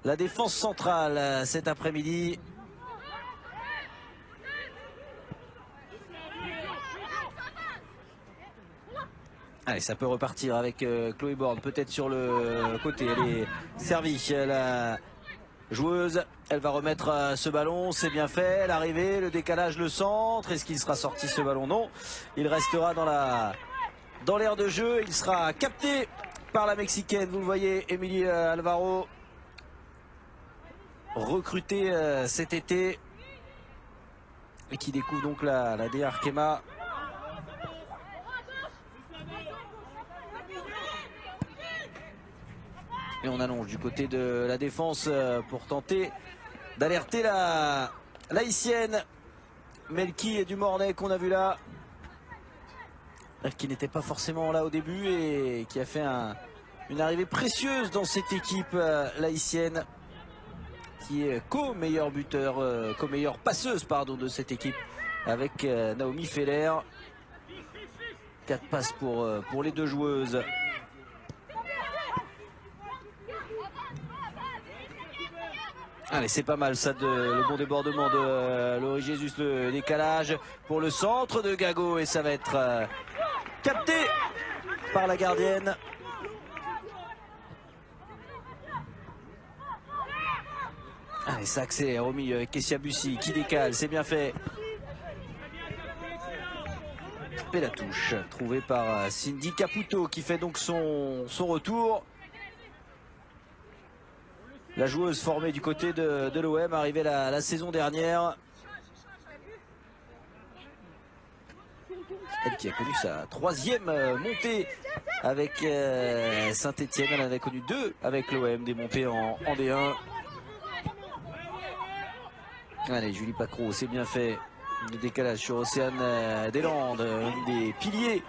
la défense centrale cet après-midi. Allez, ça peut repartir avec Chloé Borne, peut-être sur le côté. Elle est servie, la joueuse. Elle va remettre ce ballon, c'est bien fait. L'arrivée, le décalage, le centre. Est-ce qu'il sera sorti ce ballon? Non. Il restera dans l'aire de jeu. Il sera capté par la Mexicaine. Vous le voyez, Émilie Alvaro, recrutée cet été. Et qui découvre donc la DR Arkema. Et on allonge du côté de la défense pour tenter d'alerter la haïtienne Melki du Mornay qu'on a vu là. Qui n'était pas forcément là au début et qui a fait une arrivée précieuse dans cette équipe haïtienne. Qui est co-meilleur buteur, co-meilleure passeuse pardon, de cette équipe avec Naomi Feller. 4 passes pour les deux joueuses. Allez, c'est pas mal ça, le bon débordement de Laurie Jésus, le décalage pour le centre de Gago et ça va être capté par la gardienne. Allez, ça accélère au milieu avec Kessia Bussy qui décale, c'est bien fait. Et la touche trouvée par Cindy Caputo qui fait donc son retour. La joueuse formée du côté de l'OM, arrivée la saison dernière. Elle qui a connu sa 3e montée avec Saint-Etienne. Elle en avait connu 2 avec l'OM, des montées en D1. Allez, Julie Pacro, c'est bien fait. Le décalage sur Océane Deslandes, une des piliers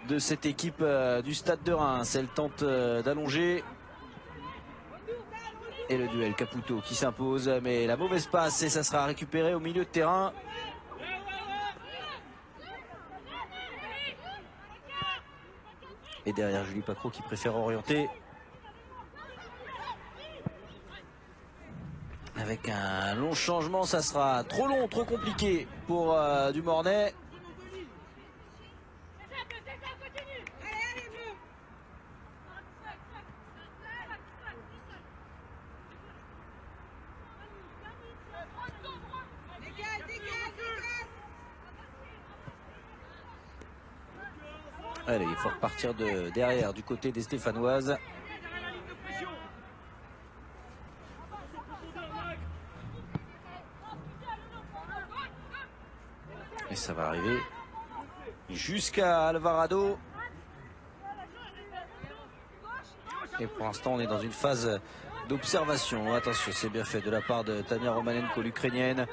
de cette équipe du Stade de Reims. Elle tente d'allonger. Et le duel Caputo qui s'impose, mais la mauvaise passe et ça sera récupéré au milieu de terrain. Et derrière Julie Pacro qui préfère orienter. Avec un long changement, ça sera trop long, trop compliqué pour du Mornay. Allez, il faut repartir de derrière du côté des Stéphanoises. Et ça va arriver jusqu'à Alvarado. Et pour l'instant, on est dans une phase d'observation. Attention, c'est bien fait de la part de Tania Romanenko, l'Ukrainienne,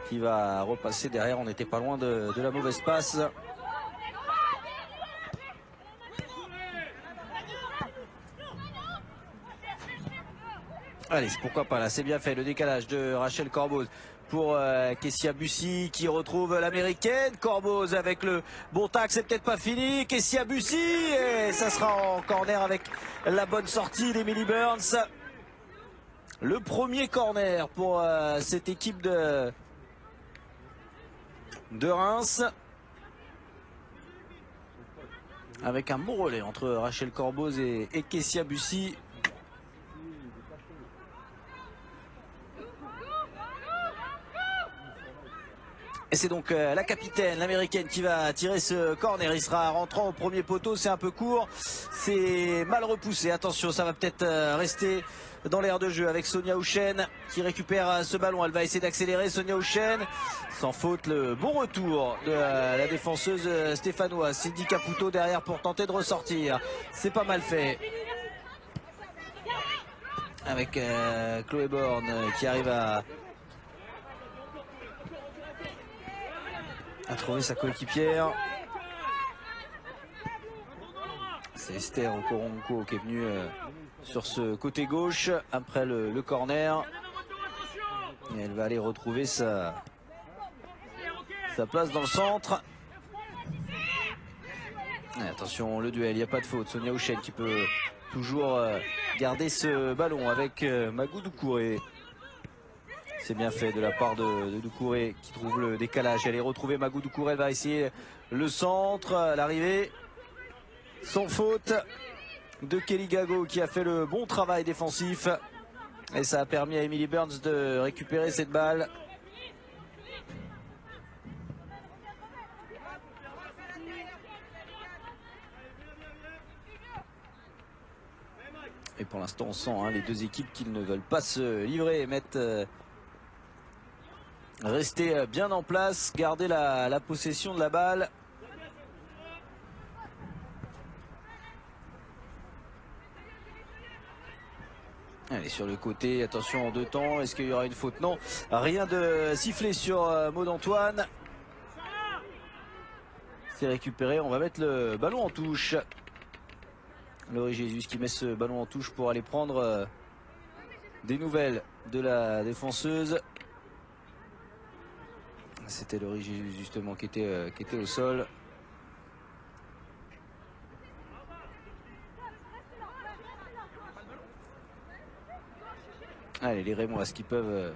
qui va repasser derrière. On n'était pas loin de la mauvaise passe. Allez, pourquoi pas là, c'est bien fait. Le décalage de Rachel Corboz pour Kessia Bussy qui retrouve l'américaine. Corboz avec le bon tac, c'est peut-être pas fini. Kessia Bussy et ça sera en corner avec la bonne sortie d'Emily Burns. Le premier corner pour cette équipe de Reims. Avec un bon relais entre Rachel Corboz et Kessia Bussy. Et c'est donc la capitaine, l'américaine, qui va tirer ce corner. Il sera rentrant au premier poteau, c'est un peu court, c'est mal repoussé. Attention, ça va peut-être rester dans l'aire de jeu avec Sonia Houchen qui récupère ce ballon. Elle va essayer d'accélérer, Sonia Houchen. Sans faute, le bon retour de la défenseuse stéphanoise. Cindy Caputo derrière pour tenter de ressortir. C'est pas mal fait. Avec Chloé Borne qui arrive à trouver sa coéquipière. C'est Esther Okoronko qui est venue sur ce côté gauche après le corner. Et elle va aller retrouver sa place dans le centre. Et attention, le duel, il n'y a pas de faute. Sonia Houchen qui peut toujours garder ce ballon avec Magou Doucouré. C'est bien fait de la part de Doucouré qui trouve le décalage. Elle est retrouvée, Magou Doucouré, elle va essayer le centre, l'arrivée. Sans faute de Kelly Gago qui a fait le bon travail défensif. Et ça a permis à Emily Burns de récupérer cette balle. Et pour l'instant on sent les deux équipes qui ne veulent pas se livrer et rester bien en place, garder la possession de la balle. Allez, sur le côté, attention en deux temps, est-ce qu'il y aura une faute? Non, rien de sifflé sur Maud Antoine. C'est récupéré, on va mettre le ballon en touche. Laurie Jésus qui met ce ballon en touche pour aller prendre des nouvelles de la défenseuse. C'était Laurie Jésus justement qui était au sol. Allez, les Rémoises qui peuvent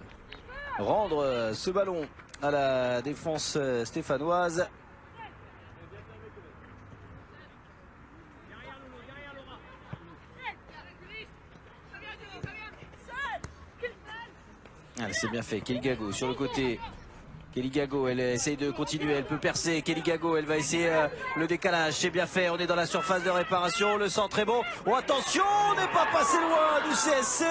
rendre ce ballon à la défense stéphanoise. Allez, c'est bien fait. Kelly Gago sur le côté. Kelly Gago, elle essaye de continuer, elle peut percer. Kelly Gago, elle va essayer le décalage. C'est bien fait, on est dans la surface de réparation. Le centre est bon. Oh, attention, on n'est pas passé loin du CSC.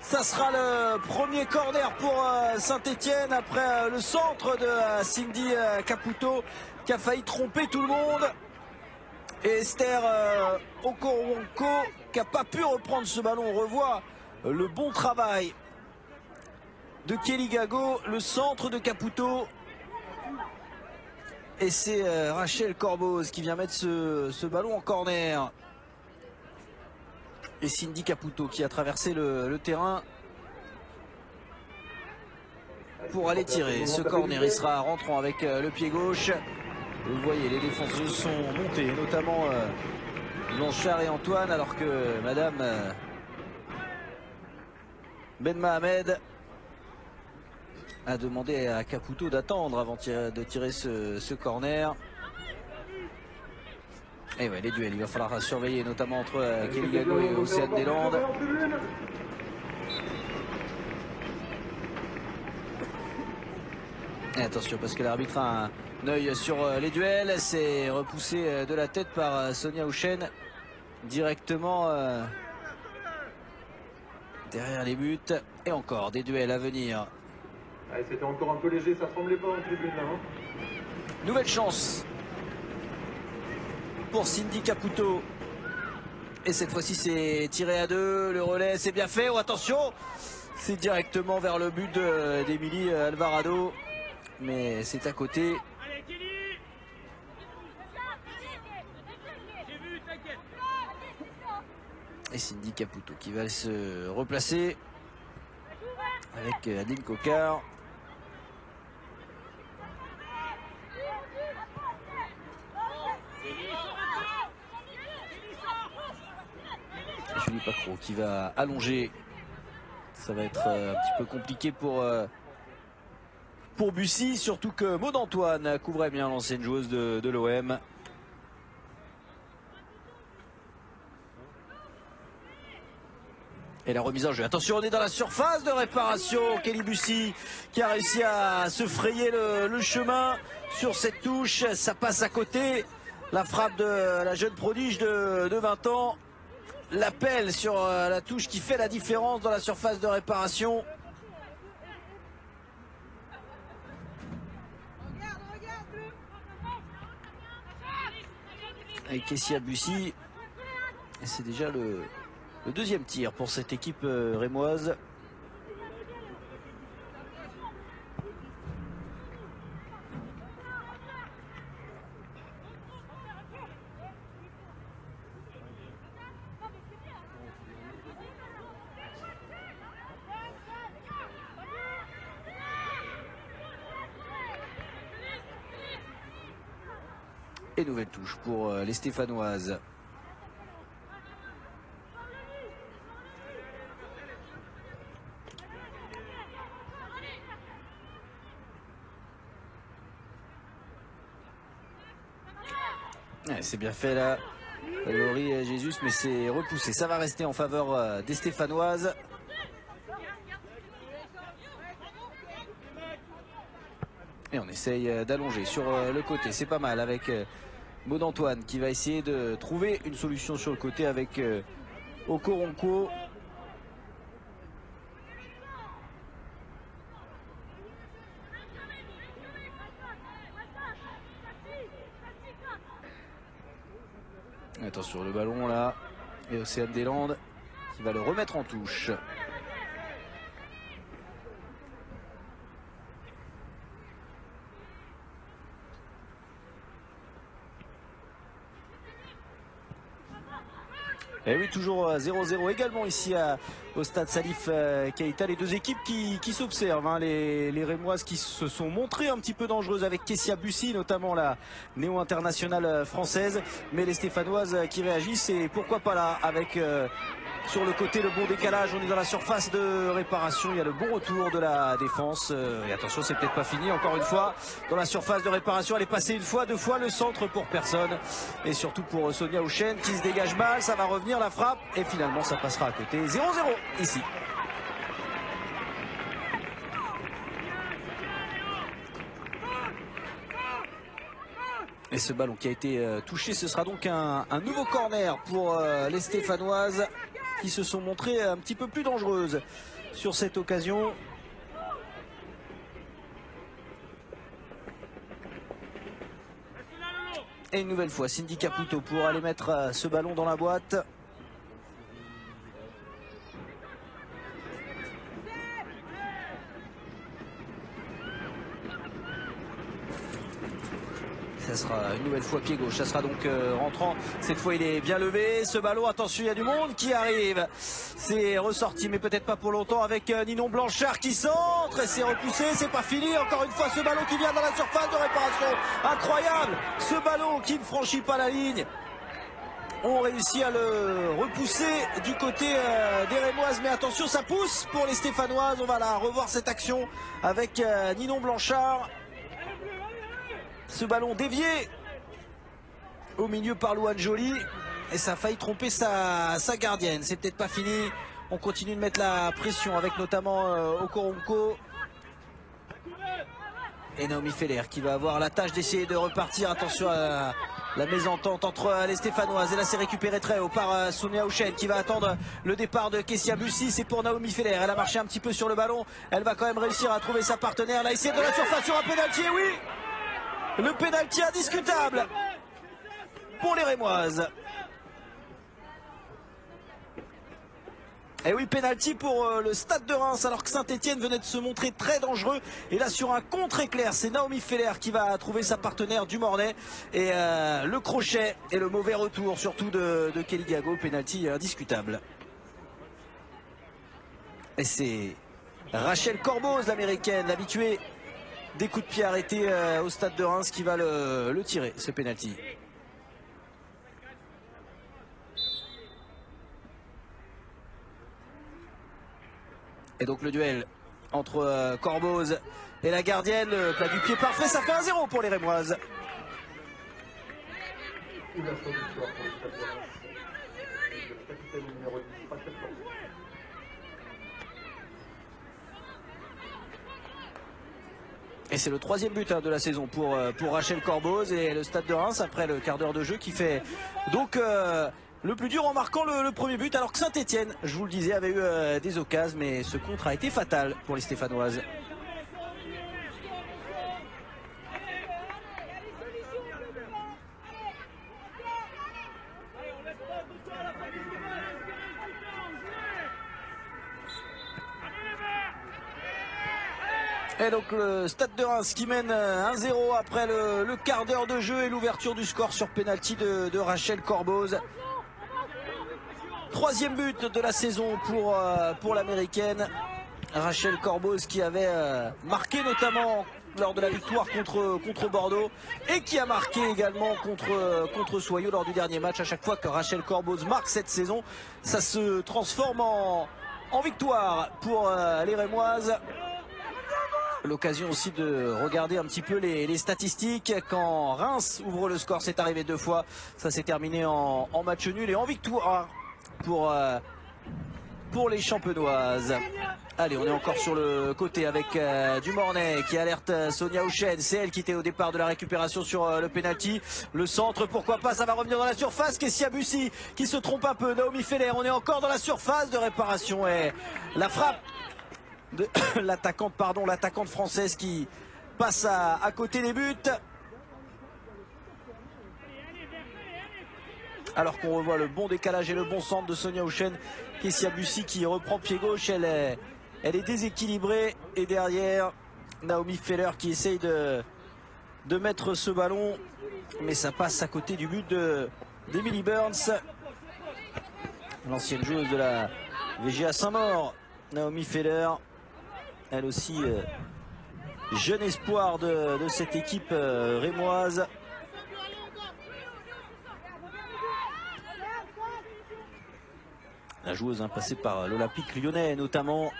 Ça sera le premier corner pour Saint-Etienne après le centre de Cindy Caputo qui a failli tromper tout le monde. Et Esther Okoronko qui n'a pas pu reprendre ce ballon. On revoit le bon travail de Kelly Gago, le centre de Caputo. Et c'est Rachel Corboz qui vient mettre ce ballon en corner. Et Cindy Caputo qui a traversé le terrain pour aller tirer. Ce corner, il sera rentrant avec le pied gauche. Vous voyez, les défenseuses sont montées, notamment Blanchard et Antoine, alors que Madame Ben Mohamed a demandé à Caputo d'attendre avant de tirer ce corner. Et ouais, les duels, il va falloir surveiller, notamment entre Kelly Gago et Océane Deslandes. Et attention, parce que l'arbitre a un œil sur les duels. C'est repoussé de la tête par Sonia Houchen directement derrière les buts. Et encore des duels à venir. C'était encore un peu léger, ça ressemblait pas en tribune là. Nouvelle chance pour Cindy Caputo. Et cette fois-ci c'est tiré à deux. Le relais c'est bien fait. Oh, attention, c'est directement vers le but d'Emilie Alvarado. Mais c'est à côté. Et Cindy Caputo qui va se replacer avec Adeline Cocard. Julie Pacro qui va allonger. Ça va être un petit peu compliqué pour Bussy, surtout que Maud Antoine couvrait bien l'ancienne joueuse de l'OM. Et la remise en jeu. Attention, on est dans la surface de réparation. Kelly Bussy qui a réussi à se frayer le chemin sur cette touche. Ça passe à côté. La frappe de la jeune prodige de 20 ans. L'appel sur la touche qui fait la différence dans la surface de réparation. Et Kessia Bussy. Et c'est déjà le deuxième tir pour cette équipe rémoise. Et nouvelle touche pour les Stéphanoises. Ouais, c'est bien fait là, Laurie et Jésus, mais c'est repoussé. Ça va rester en faveur des Stéphanoises. Et on essaye d'allonger sur le côté. C'est pas mal avec Maud Antoine qui va essayer de trouver une solution sur le côté avec Okoronko. Attention le ballon là. Et Océane des Landes qui va le remettre en touche. Et oui, toujours 0-0 également ici au stade Salif Keita. Les deux équipes qui s'observent, hein. Les Rémoises qui se sont montrées un petit peu dangereuses avec Kessia Bussy, notamment la néo-internationale française. Mais les Stéphanoises qui réagissent, et pourquoi pas là avec sur le côté le bon décalage. On est dans la surface de réparation, il y a le bon retour de la défense. Et attention, c'est peut-être pas fini, encore une fois dans la surface de réparation. Elle est passée une fois, deux fois, le centre pour personne. Et surtout pour Sonia Houchen qui se dégage mal. Ça va revenir la frappe et finalement ça passera à côté. 0-0 ici. Et ce ballon qui a été touché, ce sera donc un nouveau corner pour les Stéphanoises qui se sont montrées un petit peu plus dangereuses sur cette occasion. Et une nouvelle fois Cindy Caputo pour aller mettre ce ballon dans la boîte. Ça sera une nouvelle fois pied gauche, ça sera donc rentrant. Cette fois il est bien levé, ce ballon, attention, il y a du monde qui arrive. C'est ressorti mais peut-être pas pour longtemps avec Ninon Blanchard qui centre et c'est repoussé, c'est pas fini. Encore une fois ce ballon qui vient dans la surface de réparation. Incroyable, ce ballon qui ne franchit pas la ligne. On réussit à le repousser du côté des Rémoises, mais attention, ça pousse pour les Stéphanoises. On va la revoir cette action avec Ninon Blanchard. Ce ballon dévié au milieu par Louane Joly et ça a failli tromper sa gardienne. C'est peut-être pas fini. On continue de mettre la pression avec notamment Okoronko et Naomi Feller qui va avoir la tâche d'essayer de repartir. Attention à la mésentente entre les Stéphanoises. Et là c'est récupéré très haut par Sonia Houchen qui va attendre le départ de Kessia Bussy. C'est pour Naomi Feller. Elle a marché un petit peu sur le ballon. Elle va quand même réussir à trouver sa partenaire. Là essai de la surface sur un pénalty. Oui, le pénalty indiscutable pour les Rémoises. Et oui, pénalty pour le Stade de Reims alors que Saint-Etienne venait de se montrer très dangereux. Et là sur un contre éclair, c'est Naomi Feller qui va trouver sa partenaire du Mornay. Et le crochet et le mauvais retour surtout de Kelly Gago, pénalty indiscutable. Et c'est Rachel Corboz, l'américaine, l'habituée des coups de pied arrêtés au Stade de Reims qui va le tirer, ce pénalty. Et donc le duel entre Corboz et la gardienne, le plat du pied parfait, ça fait 1-0 pour les Rémoises. Et c'est le troisième but de la saison pour Rachel Corboz et le Stade de Reims après le quart d'heure de jeu qui fait donc le plus dur en marquant le premier but, alors que Saint-Etienne, je vous le disais, avait eu des occasions, mais ce contre a été fatal pour les Stéphanoises. Et donc le Stade de Reims qui mène 1-0 après le quart d'heure de jeu et l'ouverture du score sur pénalty de Rachel Corboz. Troisième but de la saison pour l'américaine Rachel Corboz qui avait marqué notamment lors de la victoire contre Bordeaux et qui a marqué également contre Soyaux lors du dernier match. À chaque fois que Rachel Corboz marque cette saison, ça se transforme en victoire pour les Rémoises. l'occasion aussi de regarder un petit peu les statistiques. Quand Reims ouvre le score, c'est arrivé 2 fois. Ça s'est terminé en match nul et en victoire pour les Champenoises. Allez, on est encore sur le côté avec Dumornay qui alerte Sonia Houchen. C'est elle qui était au départ de la récupération sur le penalty. Le centre, pourquoi pas, ça va revenir dans la surface. Kessia Bussy qui se trompe un peu. Naomi Feller, on est encore dans la surface de réparation. Et la frappe de l'attaquante française qui passe à côté des buts. Alors qu'on revoit le bon décalage et le bon centre de Sonia Houchen. Kessia Bussy qui reprend pied gauche, elle est déséquilibrée. Et derrière, Naomi Feller qui essaye de mettre ce ballon. Mais ça passe à côté du but d'Emily Burns. L'ancienne joueuse de la VGA Saint-Maur. Naomi Feller, elle aussi jeune espoir de cette équipe rémoise. La joueuse passée par l'Olympique lyonnais notamment.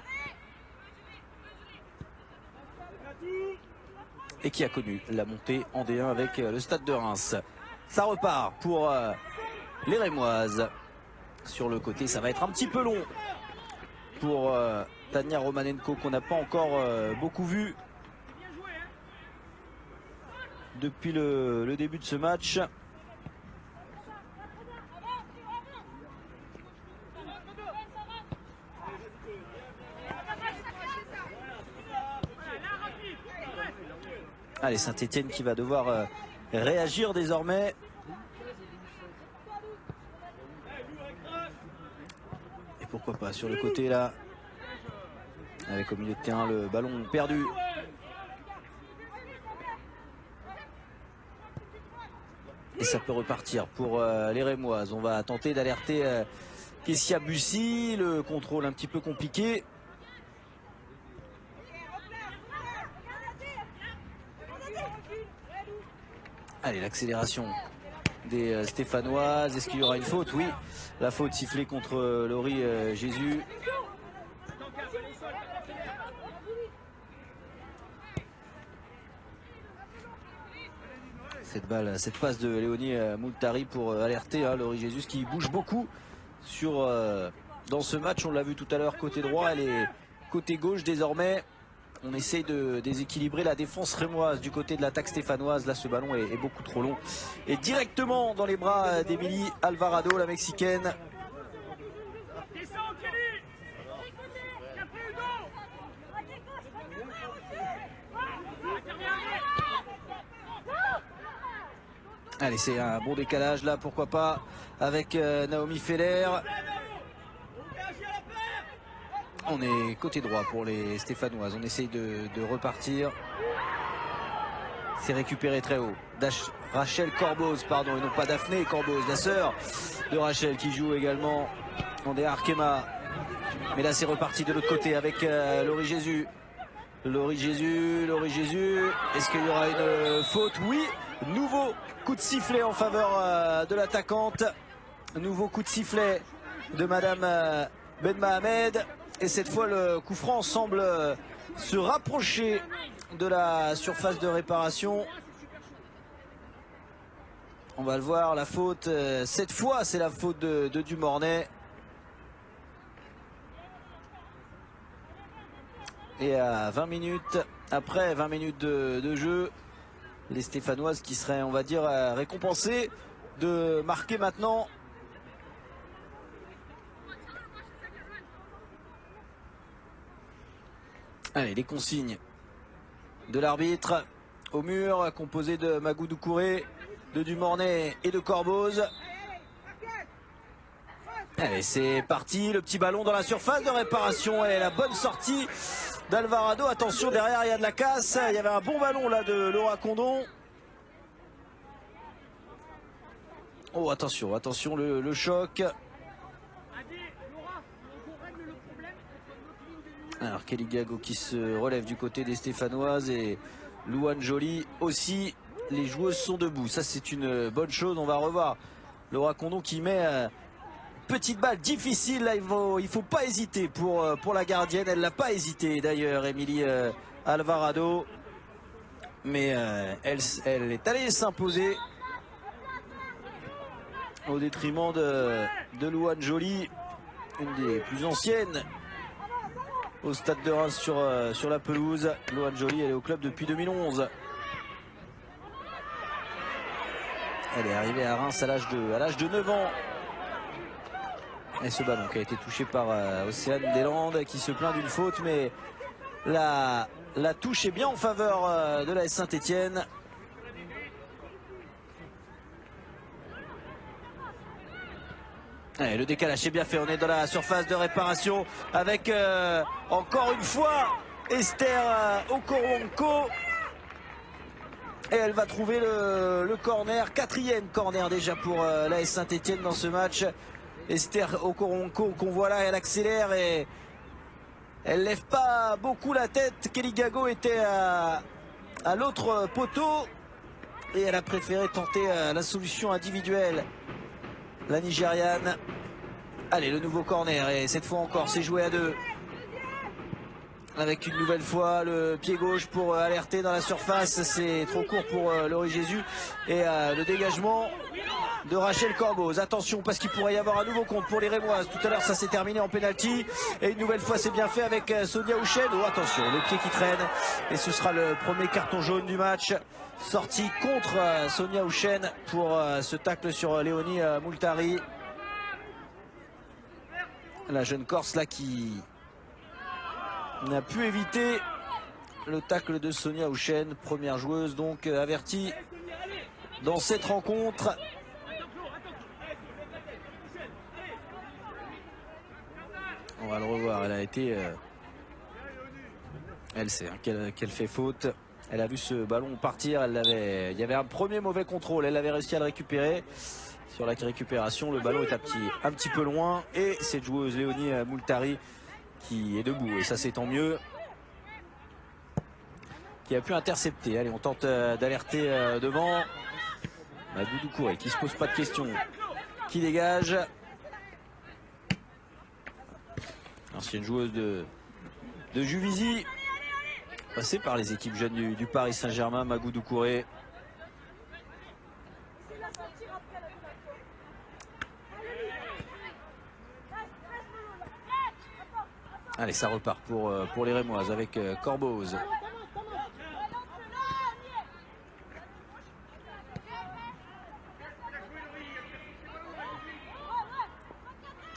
Et qui a connu la montée en D1 avec le Stade de Reims. Ça repart pour les Rémoises. Sur le côté, ça va être un petit peu long pour Tania Romanenko qu'on n'a pas encore beaucoup vu depuis le début de ce match. Allez, Saint-Etienne qui va devoir réagir désormais. Et pourquoi pas sur le côté là. Avec au milieu de terrain le ballon perdu. Et ça peut repartir pour les Rémoises. On va tenter d'alerter Kessia Bussy. Le contrôle un petit peu compliqué. Allez, l'accélération des Stéphanoises. Est-ce qu'il y aura une faute? Oui, la faute sifflée contre Laurie Jésus. Cette passe de Léonie Moultari pour alerter Laurie Jésus qui bouge beaucoup dans ce match. On l'a vu tout à l'heure côté droit, elle est côté gauche désormais. On essaye de déséquilibrer la défense rémoise du côté de l'attaque stéphanoise. Là, ce ballon est beaucoup trop long. Et directement dans les bras d'Emily Alvarado, la Mexicaine. Allez, c'est un bon décalage là, pourquoi pas, avec Naomi Feller. On est côté droit pour les Stéphanoises. On essaye de repartir. C'est récupéré très haut. Rachel Corboz, pardon, et non pas Daphné Corboz, la sœur de Rachel qui joue également en des Arkema. Mais là, c'est reparti de l'autre côté avec Laurie Jésus. Laurie Jésus. Est-ce qu'il y aura une faute? Oui. Nouveau coup de sifflet en faveur de l'attaquante. Nouveau coup de sifflet de Madame Ben Mohamed. Et cette fois, le coup franc semble se rapprocher de la surface de réparation. On va le voir, la faute. Cette fois, c'est la faute de Dumornay. Et à 20 minutes, après 20 minutes de jeu, les Stéphanoises qui seraient, on va dire, récompensées de marquer maintenant. Allez, les consignes de l'arbitre au mur, composé de Magou Doucouré, de Dumornay et de Corboz. Allez, c'est parti, le petit ballon dans la surface de réparation et la bonne sortie d'Alvarado. Attention, derrière il y a de la casse, il y avait un bon ballon là de Laura Condon. Oh, attention, le choc. Alors Kelly Gago qui se relève du côté des Stéphanoises et Louane Joly aussi. Les joueuses sont debout, ça c'est une bonne chose. On va revoir Laura Condon qui met petite balle difficile. Là, il faut pas hésiter pour la gardienne. Elle n'a pas hésité d'ailleurs, Émilie Alvarado. Mais elle est allée s'imposer au détriment de Louane Joly, une des plus anciennes au Stade de Reims sur la pelouse. Louane Joly, elle est au club depuis 2011. Elle est arrivée à Reims à l'âge de 9 ans. Et ce ballon qui a été touché par Océane Deslandes qui se plaint d'une faute, mais la touche est bien en faveur de l'AS Saint-Étienne. Et le décalage est bien fait, on est dans la surface de réparation avec encore une fois Esther Okoronkwo. Et elle va trouver le corner, 4e corner déjà pour l'AS Saint-Étienne dans ce match. Esther Okoronkwo qu'on voit là, elle accélère et elle lève pas beaucoup la tête. Kelly Gago était à l'autre poteau et elle a préféré tenter la solution individuelle. La Nigériane. Allez, le nouveau corner et cette fois encore c'est joué à 2. Avec une nouvelle fois le pied gauche pour alerter dans la surface. C'est trop court pour Laurie Jésus. Et le dégagement de Rachel Corboz. Attention parce qu'il pourrait y avoir un nouveau compte pour les Rémoises. Tout à l'heure ça s'est terminé en pénalty. Et une nouvelle fois c'est bien fait avec Sonia Houchen. Oh attention, le pied qui traîne. Et ce sera le premier carton jaune du match. Sortie contre Sonia Houchen pour ce tacle sur Léonie Moultari. La jeune Corse là qui n'a pu éviter le tacle de Sonia Houchen. Première joueuse donc avertie dans cette rencontre. On va le revoir, elle a été... elle sait hein, qu'elle fait faute. Elle a vu ce ballon partir, il y avait un premier mauvais contrôle, elle avait réussi à le récupérer. Sur la récupération, le ballon est un petit peu loin. Et cette joueuse Léonie Moultari qui est debout, et ça c'est tant mieux, qui a pu intercepter. Allez, on tente d'alerter devant. Magoudou Kouré qui se pose pas de questions, qui dégage. Ancienne joueuse de Juvisy, passée par les équipes jeunes du Paris Saint-Germain, Magoudou Kouré. Allez, ça repart pour les Rémoises avec Corboz.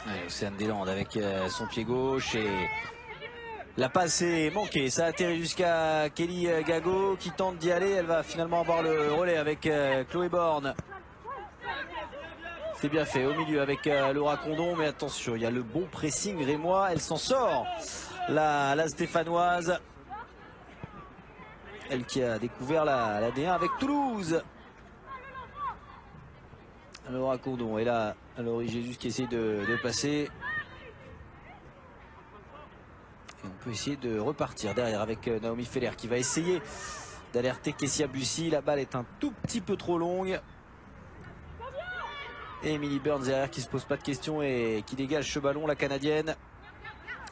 Allez, Océane Deslandes avec son pied gauche et la passe est manquée. Ça atterrit jusqu'à Kelly Gago qui tente d'y aller. Elle va finalement avoir le relais avec Chloé Borne. C'est bien fait au milieu avec Laura Condon, mais attention, il y a le bon pressing rémois. Elle s'en sort, la stéphanoise. Elle qui a découvert la D1 avec Toulouse. Laura Condon et là, Laurie Jésus qui essaie de passer. Et on peut essayer de repartir derrière avec Naomi Feller qui va essayer d'alerter Kessia Bussy. La balle est un tout petit peu trop longue. Et Emily Burns derrière qui se pose pas de questions et qui dégage ce ballon, la Canadienne.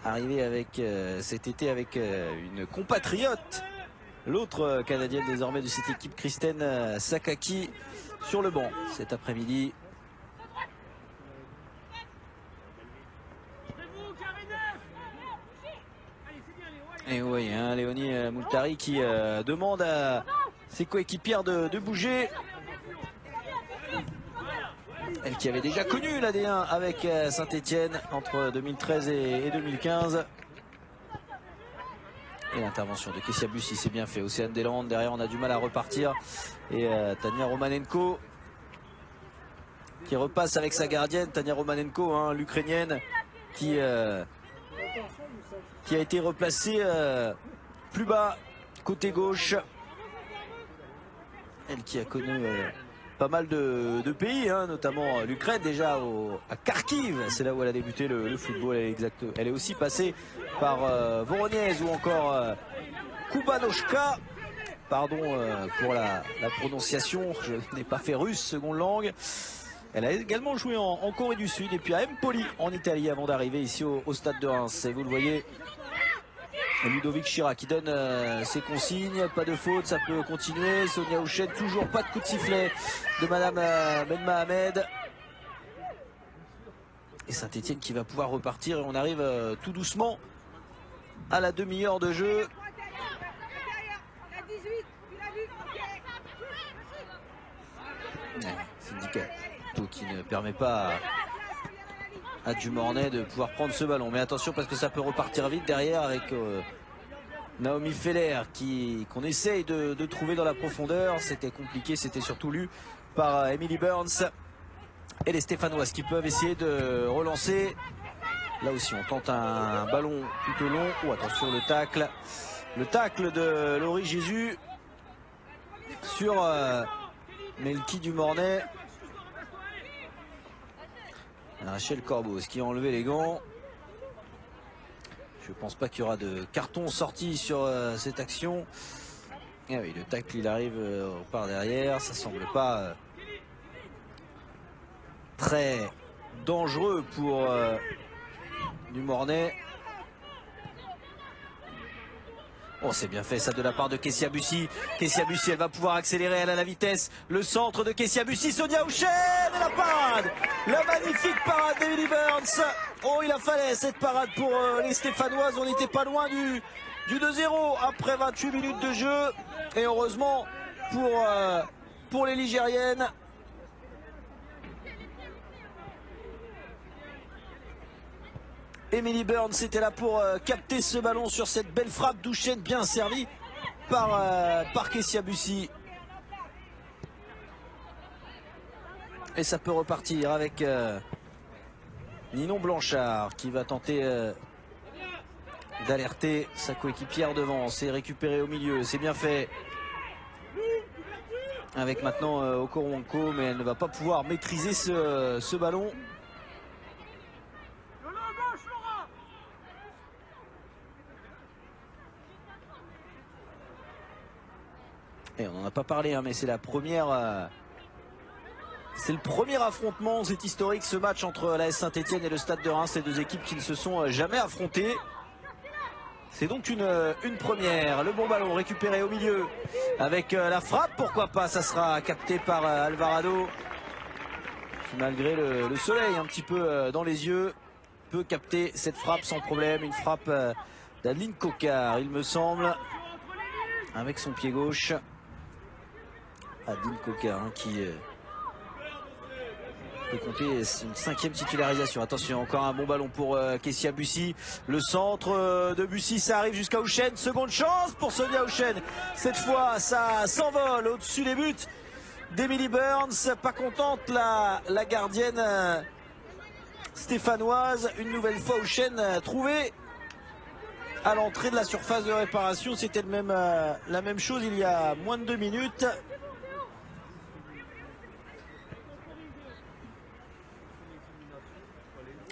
Arrivée avec cet été avec une compatriote. L'autre Canadienne désormais de cette équipe, Kristen Sakaki, sur le banc cet après-midi. Et vous voyez, hein, Léonie Moultari qui demande à ses coéquipières de bouger. Elle qui avait déjà connu la D1 avec Saint-Étienne entre 2013 et 2015. Et l'intervention de Kessia Bussy, c'est bien fait. Océane Deslandes, derrière on a du mal à repartir. Et Tania Romanenko qui repasse avec sa gardienne. Tania Romanenko, hein, l'Ukrainienne, qui a été replacée plus bas, côté gauche. Elle qui a connu pas mal de pays, hein, notamment l'Ukraine déjà à Kharkiv, c'est là où elle a débuté le football. Elle est aussi passée par Voronezh ou encore Kubanoshka. Pardon pour la prononciation, je n'ai pas fait russe seconde langue. Elle a également joué en Corée du Sud et puis à Empoli en Italie avant d'arriver ici au stade de Reims. Et vous le voyez, Ludovic Chirac qui donne ses consignes, pas de faute, ça peut continuer. Sonia Houchen, toujours pas de coup de sifflet de Madame Ben Mohamed. Et Saint-Etienne qui va pouvoir repartir et on arrive tout doucement à la demi-heure de jeu. Syndicat qui ne permet pas à Dumornay de pouvoir prendre ce ballon. Mais attention parce que ça peut repartir vite derrière avec Naomi Feller qu'on essaye de trouver dans la profondeur. C'était compliqué, c'était surtout lu par Emily Burns. Et les Stéphanoises qui peuvent essayer de relancer. Là aussi on tente un ballon plutôt long. Oh, attention le tacle. Le tacle de Laurie Jésus sur Melky Dumornay. Rachel Corbos qui a enlevé les gants. Je pense pas qu'il y aura de carton sorti sur cette action. Et oui, le tacle il arrive par derrière. Ça semble pas très dangereux pour Dumornay. Oh, c'est bien fait ça de la part de Kessia Bussy. Kessia Bussy, elle va pouvoir accélérer, elle a la vitesse. Le centre de Kessia Bussy, Sonia Houchen et la parade. La magnifique parade d'Emily Burns. Oh, il a fallu cette parade pour les Stéphanoises. On n'était pas loin du 2-0 après 28 minutes de jeu. Et heureusement pour les Ligériennes. Emily Burns était là pour capter ce ballon sur cette belle frappe d'Houchen bien servie par Kessia Bussy. Et ça peut repartir avec Ninon Blanchard qui va tenter d'alerter sa coéquipière devant. C'est récupéré au milieu, c'est bien fait. Avec maintenant Okoronkwo, mais elle ne va pas pouvoir maîtriser ce ballon. Et on n'en a pas parlé, hein, mais c'est la première. C'est le premier affrontement, c'est historique ce match entre l'AS Saint-Etienne et le Stade de Reims, ces deux équipes qui ne se sont jamais affrontées. C'est donc une première. Le bon ballon récupéré au milieu avec la frappe, pourquoi pas, ça sera capté par Alvarado qui malgré le soleil un petit peu dans les yeux peut capter cette frappe sans problème. Une frappe d'Adeline Cocard il me semble, avec son pied gauche. Adeline Cocard qui peut compter une 5e titularisation. Attention, encore un bon ballon pour Kessia Bussy. Le centre de Bussy, ça arrive jusqu'à Houchen. Seconde chance pour Sonia Houchen. Cette fois, ça s'envole au-dessus des buts d'Emily Burns. Pas contente la gardienne stéphanoise. Une nouvelle fois Houchen trouvée à l'entrée de la surface de réparation. C'était la même chose il y a moins de 2 minutes.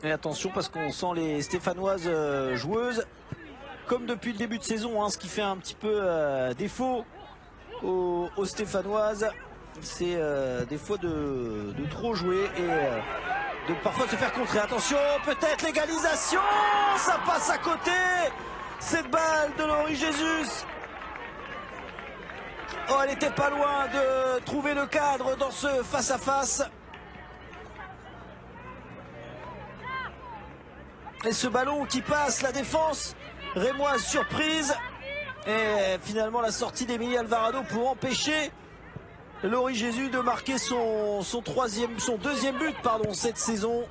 Et attention parce qu'on sent les Stéphanoises joueuses comme depuis le début de saison, hein, ce qui fait un petit peu défaut aux Stéphanoises, c'est des fois de trop jouer et de parfois se faire contrer. Attention, peut-être l'égalisation, ça passe à côté, cette balle de Laurie Jésus. Oh, elle était pas loin de trouver le cadre dans ce face-à-face. Et ce ballon qui passe la défense rémoise surprise. Et finalement la sortie d'Emilie Alvarado pour empêcher Laurie Jésus de marquer son deuxième but cette saison.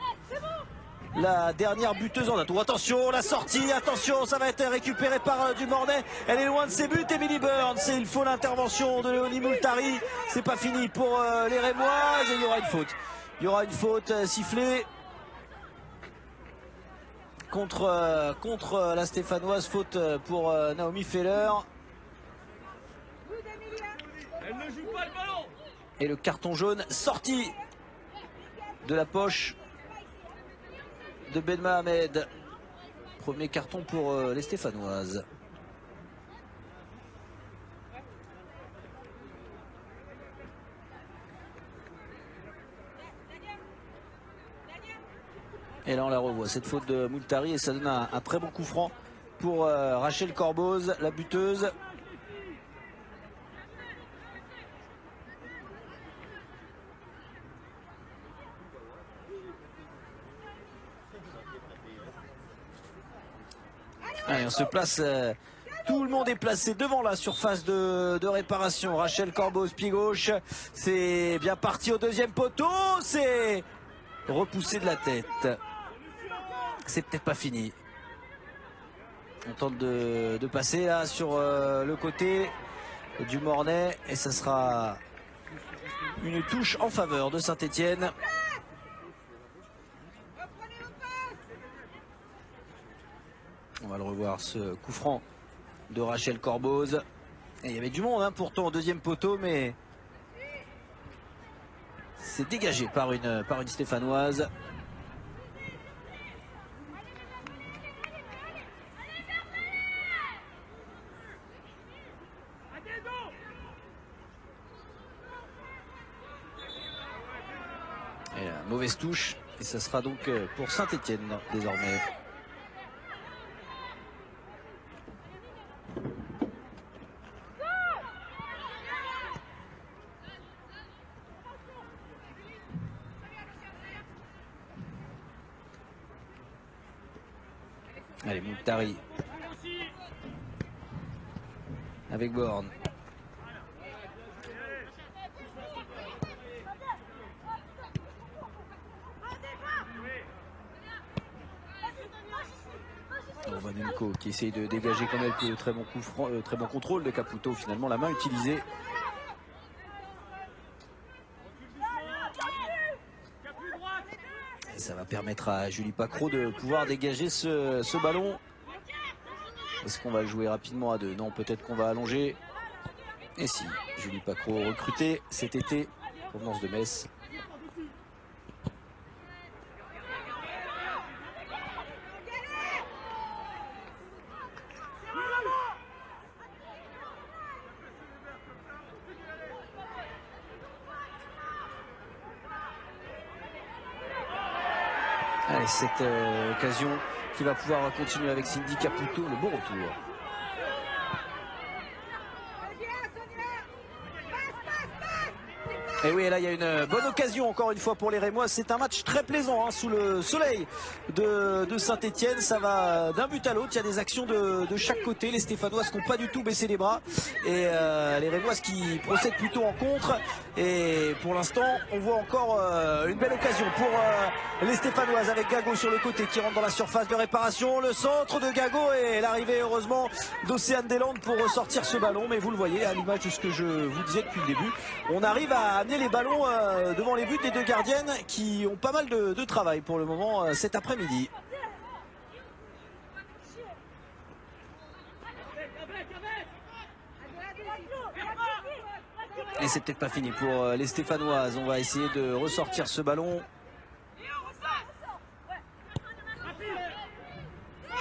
La dernière buteuse en date. Attention, la sortie, attention, ça va être récupéré par Dumornay. Elle est loin de ses buts, Emily Burns. Et il faut l'intervention de Léonie Moultari. C'est pas fini pour les Rémoises. Et il y aura une faute. Il y aura une faute sifflée contre la Stéphanoise, faute pour Naomi Feller. Elle ne joue pas le ballon. Et le carton jaune sorti de la poche de Ben Mohamed. Premier carton pour les Stéphanoises. Et là on la revoit, cette faute de Moultari, et ça donne un très bon coup franc pour Rachel Corboz, la buteuse. Allez, on se place, tout le monde est placé devant la surface de réparation. Rachel Corboz, pied gauche, c'est bien parti au deuxième poteau, c'est repoussé de la tête. C'est peut-être pas fini. On tente de passer là sur le côté du Mornay et ça sera une touche en faveur de Saint-Étienne. On va le revoir, ce coup franc de Rachel Corboz. Et il y avait du monde pourtant au deuxième poteau, mais c'est dégagé par une Stéphanoise. Et la mauvaise touche. Et ça sera donc pour Saint-Étienne désormais. Allez, Mouktari avec Borne. Vanenko qui essaye de dégager comme elle peut. Très bon coup franc, très bon contrôle de Caputo. Finalement, la main utilisée. Et ça va permettre à Julie Pacro de pouvoir dégager ce ballon. Est-ce qu'on va le jouer rapidement à deux? Non, peut-être qu'on va allonger. Et si, Julie Pacro recrutée cet été, provenance de Metz. Allez, cette occasion qui va pouvoir continuer avec Cindy Caputo, le bon retour. Et oui, là il y a une bonne occasion encore une fois pour les Rémois. C'est un match très plaisant sous le soleil de Saint-Étienne. Ça va d'un but à l'autre. Il y a des actions de chaque côté. Les Stéphanoises qui n'ont pas du tout baissé les bras. Et les Rémoises qui procèdent plutôt en contre. Et pour l'instant, on voit encore une belle occasion pour les Stéphanoises avec Gago sur le côté qui rentre dans la surface de réparation. Le centre de Gago et l'arrivée heureusement d'Océane Deslandes pour ressortir ce ballon. Mais vous le voyez à l'image de ce que je vous disais depuis le début. On arrive à amener les ballons devant les buts des deux gardiennes qui ont pas mal de travail pour le moment cet après-midi. Et c'est peut-être pas fini pour les Stéphanoises. On va essayer de ressortir ce ballon.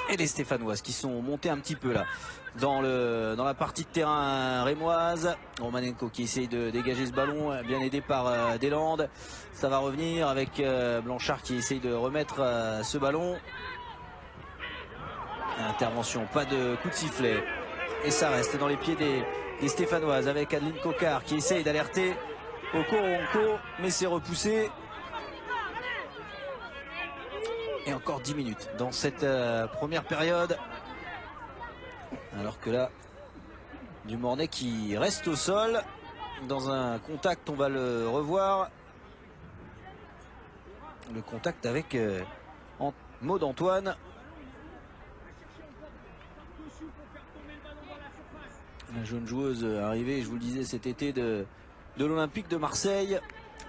Et les Stéphanoises qui sont montées un petit peu là dans la partie de terrain rémoise. Romanenko qui essaye de dégager ce ballon, bien aidé par Deslandes. Ça va revenir avec Blanchard qui essaye de remettre ce ballon. Intervention, pas de coup de sifflet. Et ça reste dans les pieds des Stéphanoises avec Adeline Cocard qui essaye d'alerter Okoronko, mais c'est repoussé. Et encore 10 minutes dans cette première période. Alors que là, du Mornay qui reste au sol. Dans un contact, on va le revoir. Le contact avec Maud Antoine. La jeune joueuse arrivée, je vous le disais, cet été de l'Olympique de Marseille.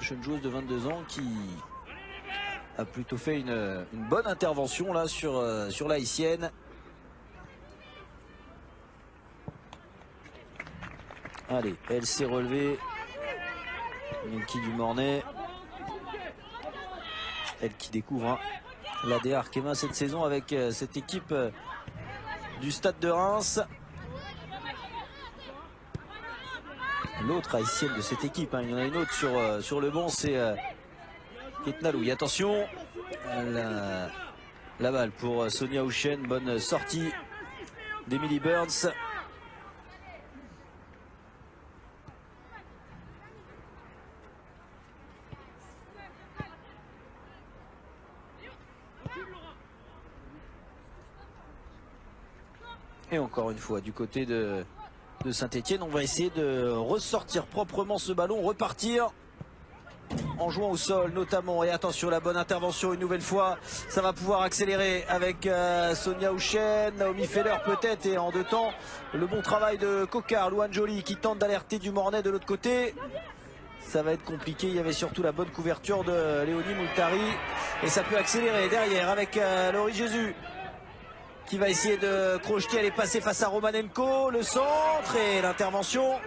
Jeune joueuse de 22 ans qui a plutôt fait une bonne intervention là sur la haïtienne. Allez, elle s'est relevée. Milky du Mornay. Elle qui découvre l'AD Arkema cette saison avec cette équipe du Stade de Reims. L'autre haïtienne de cette équipe, il y en a une autre sur le banc, c'est Ketnalouy. Attention, la balle pour Sonia Houchen, bonne sortie d'Emily Burns. Et encore une fois du côté de Saint-Etienne, on va essayer de ressortir proprement ce ballon, repartir en jouant au sol notamment. Et attention, la bonne intervention une nouvelle fois, ça va pouvoir accélérer avec Sonia Houchen, Naomi Feller peut-être, et en deux temps le bon travail de Cocard, Louane Joly qui tente d'alerter du Mornay de l'autre côté. Ça va être compliqué, il y avait surtout la bonne couverture de Léonie Moultari et ça peut accélérer derrière avec Laurie Jésus qui va essayer de crocheter, elle est passée face à Romanenko, le centre et l'intervention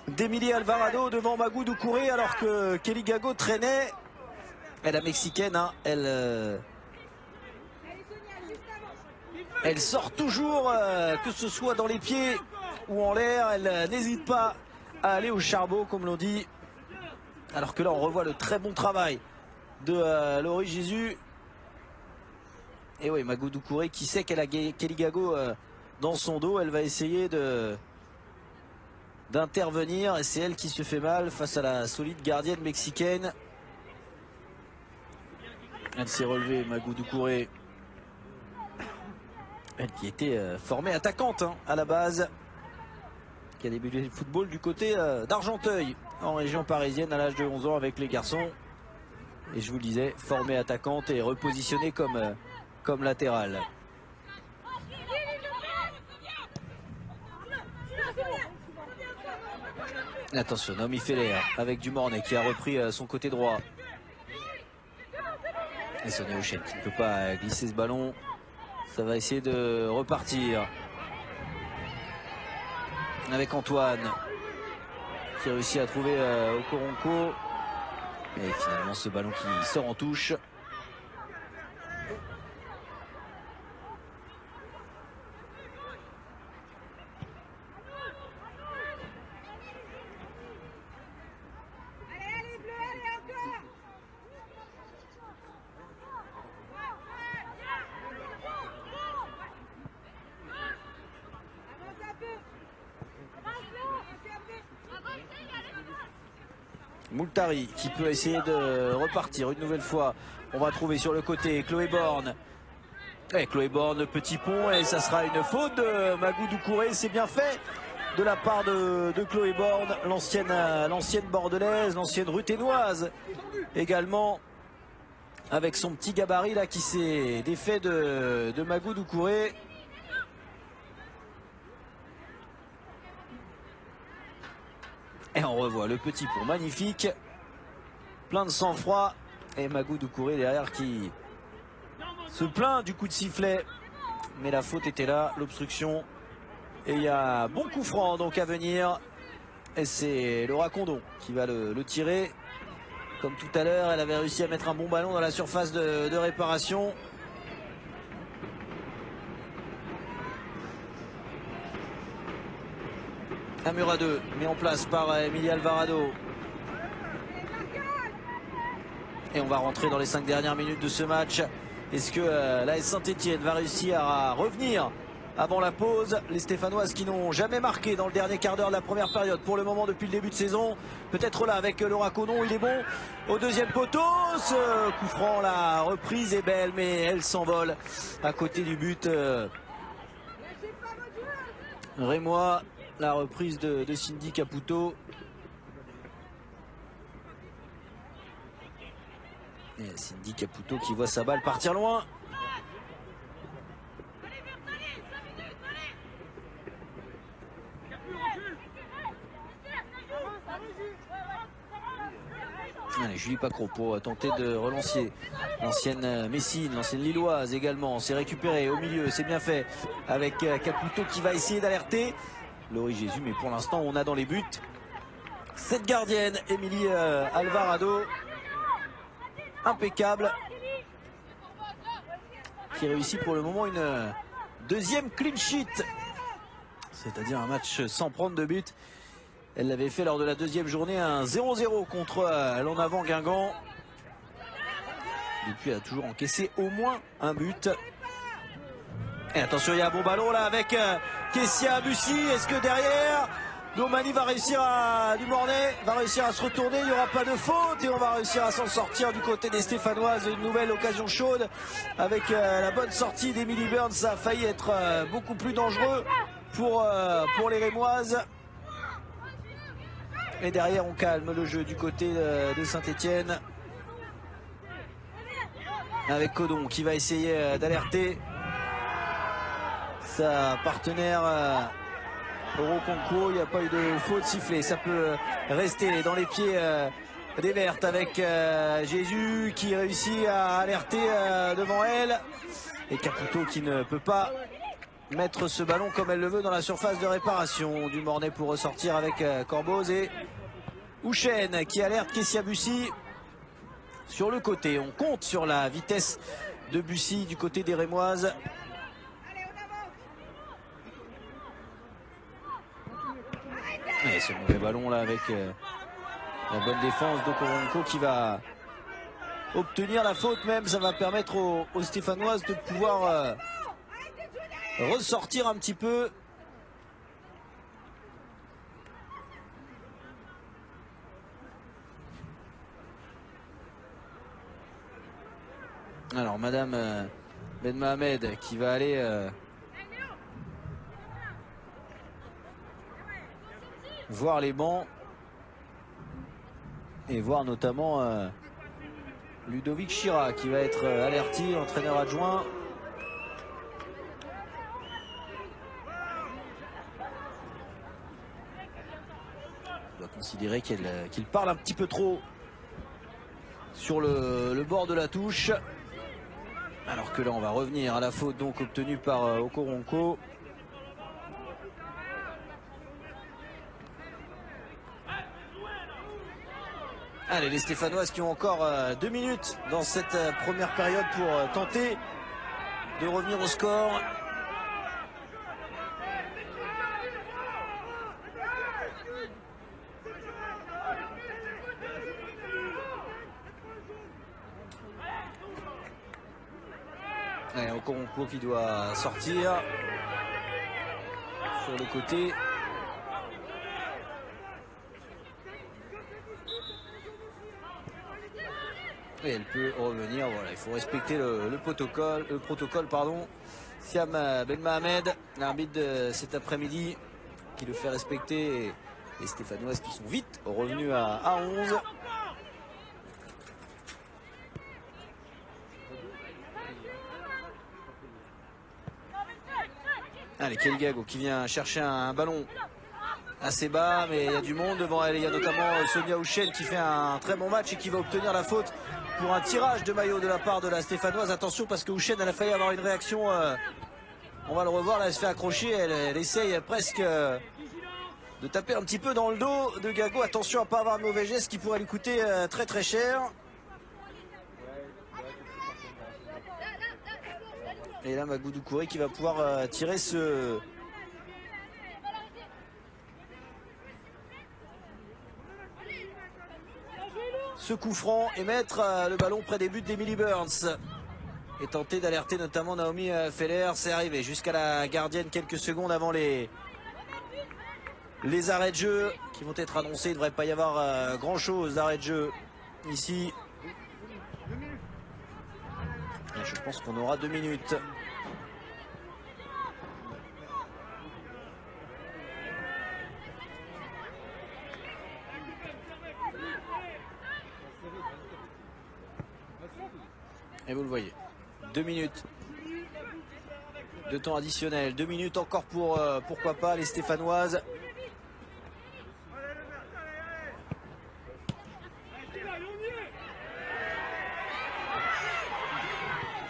d'Emilie Alvarado devant Magou Doucouré alors que Kelly Gago traînait. Et la mexicaine, hein, elle sort toujours, que ce soit dans les pieds ou en l'air, elle n'hésite pas à aller au charbon comme l'on dit. Alors que là on revoit le très bon travail de Laurie Jésus. Et oui, Magou Doucouré qui sait qu'elle a Kelly Gago dans son dos, elle va essayer d'intervenir et c'est elle qui se fait mal face à la solide gardienne mexicaine. Elle s'est relevée, Magou Doucouré, elle qui était formée attaquante hein, à la base, qui a débuté le football du côté d'Argenteuil en région parisienne à l'âge de 11 ans avec les garçons, et je vous le disais, formée attaquante et repositionnée comme latérale. Attention, Naomi Feller avec du Mornay qui a repris son côté droit. Et Sonia Houchen qui ne peut pas glisser ce ballon. Ça va essayer de repartir. Avec Antoine qui réussit à trouver Okoronko. Et finalement ce ballon qui sort en touche. Moultari qui peut essayer de repartir une nouvelle fois. On va trouver sur le côté Chloé Borne. Et Chloé Borne, petit pont, et ça sera une faute de Magou Doucouré. C'est bien fait de la part de Chloé Borne, l'ancienne bordelaise, l'ancienne ruthénoise également, avec son petit gabarit là qui s'est défait de Magou Doucouré. Et on revoit le petit pont magnifique, plein de sang-froid, et Magou Doucouré derrière qui se plaint du coup de sifflet, mais la faute était là, l'obstruction, et il y a bon coup franc donc à venir, et c'est Laura Condon qui va le tirer. Comme tout à l'heure, elle avait réussi à mettre un bon ballon dans la surface de réparation. Un mur à deux mis en place par Emilie Alvarado. Et on va rentrer dans les 5 dernières minutes de ce match. Est-ce que l'AS Saint-Etienne va réussir à revenir avant la pause? Les Stéphanoises qui n'ont jamais marqué dans le dernier quart d'heure de la première période pour le moment depuis le début de saison. Peut-être là avec Laura Condon, il est bon au deuxième poteau. Ce coup franc, la reprise est belle mais elle s'envole à côté du but. Rémois. La reprise de Cindy Caputo. Et Cindy Caputo qui voit sa balle partir loin. Allez, Julie Pacro pour tenter de relancer l'ancienne Messine, l'ancienne Lilloise également. C'est récupéré au milieu, c'est bien fait avec Caputo qui va essayer d'alerter Laurie Jésus, mais pour l'instant on a dans les buts cette gardienne Emilie Alvarado, impeccable, qui réussit pour le moment une deuxième clean sheet, c'est-à-dire un match sans prendre de but. Elle l'avait fait lors de la deuxième journée, un 0-0 contre l'en avant Guingamp. Depuis elle a toujours encaissé au moins un but. Et attention, il y a un bon ballon là avec Kessia Bussi. Est-ce que derrière Domani va réussir du Mornay va réussir à se retourner, il n'y aura pas de faute et on va réussir à s'en sortir du côté des Stéphanoises. Une nouvelle occasion chaude avec la bonne sortie d'Emily Burns. Ça a failli être beaucoup plus dangereux pour les Rémoises. Et derrière on calme le jeu du côté de Saint-Etienne. Avec Codon qui va essayer d'alerter sa partenaire Orokonko. Il n'y a pas eu de faute sifflée. Ça peut rester dans les pieds des Vertes avec Jésus qui réussit à alerter devant elle. Et Caputo qui ne peut pas mettre ce ballon comme elle le veut dans la surface de réparation. Du Mornay pour ressortir avec Corboz et Houchen qui alerte Kessia Bussi sur le côté. On compte sur la vitesse de Bussi du côté des Rémoises. Et ce mauvais ballon là avec la bonne défense d'Okoronko qui va obtenir la faute même. Ça va permettre aux Stéphanoises de pouvoir ressortir un petit peu. Alors Madame Ben Mohamed qui va aller voir les bancs et voir notamment Ludovic Chira qui va être averti, entraîneur adjoint. On doit considérer qu'il parle un petit peu trop sur le bord de la touche. Alors que là on va revenir à la faute donc obtenue par Okoronko. Allez, les Stéphanoises qui ont encore 2 minutes dans cette première période pour tenter de revenir au score. Allez, Okoronko qui doit sortir sur le côté. Et elle peut revenir, voilà, il faut respecter le protocole, pardon. Siam Ben Mohamed, l'arbitre de cet après-midi, qui le fait respecter. Et les Stéphanoises qui sont vite revenus à 11. Allez, Kelly Gago qui vient chercher un ballon assez bas, mais il y a du monde devant elle. Il y a notamment Sonia Houchen qui fait un très bon match et qui va obtenir la faute pour un tirage de maillot de la part de la Stéphanoise. Attention parce que Houchen elle a failli avoir une réaction. On va le revoir, là elle se fait accrocher. Elle essaye presque de taper un petit peu dans le dos de Gago. Attention à ne pas avoir de mauvais geste qui pourrait lui coûter très très cher. Et là Magoudou Kouré qui va pouvoir tirer ce coup franc et mettre le ballon près des buts d'Emily Burns. Et tenter d'alerter notamment Naomi Feller. C'est arrivé jusqu'à la gardienne quelques secondes avant les arrêts de jeu qui vont être annoncés. Il ne devrait pas y avoir grand chose d'arrêt de jeu ici. Et je pense qu'on aura 2 minutes. Et vous le voyez, 2 minutes de temps additionnel, 2 minutes encore pour, pourquoi pas, les Stéphanoises.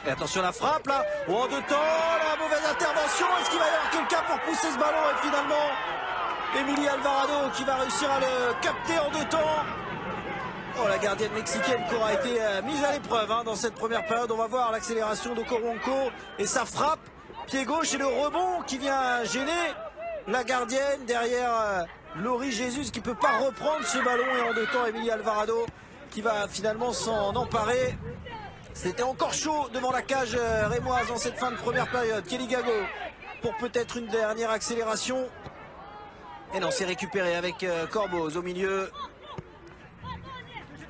Et attention la frappe là, en 2 temps, la mauvaise intervention, est-ce qu'il va y avoir quelqu'un pour pousser ce ballon? Et finalement, Emilie Alvarado qui va réussir à le capter en 2 temps. Oh, la gardienne mexicaine qui aura été mise à l'épreuve dans cette première période. On va voir l'accélération d'Okoronko et sa frappe, pied gauche et le rebond qui vient gêner la gardienne derrière Laurie Jésus qui ne peut pas reprendre ce ballon. Et en 2 temps, Emilie Alvarado qui va finalement s'en emparer. C'était encore chaud devant la cage rémoise en cette fin de première période. Kelly Gago pour peut-être une dernière accélération. Et non, c'est récupéré avec Corboz au milieu.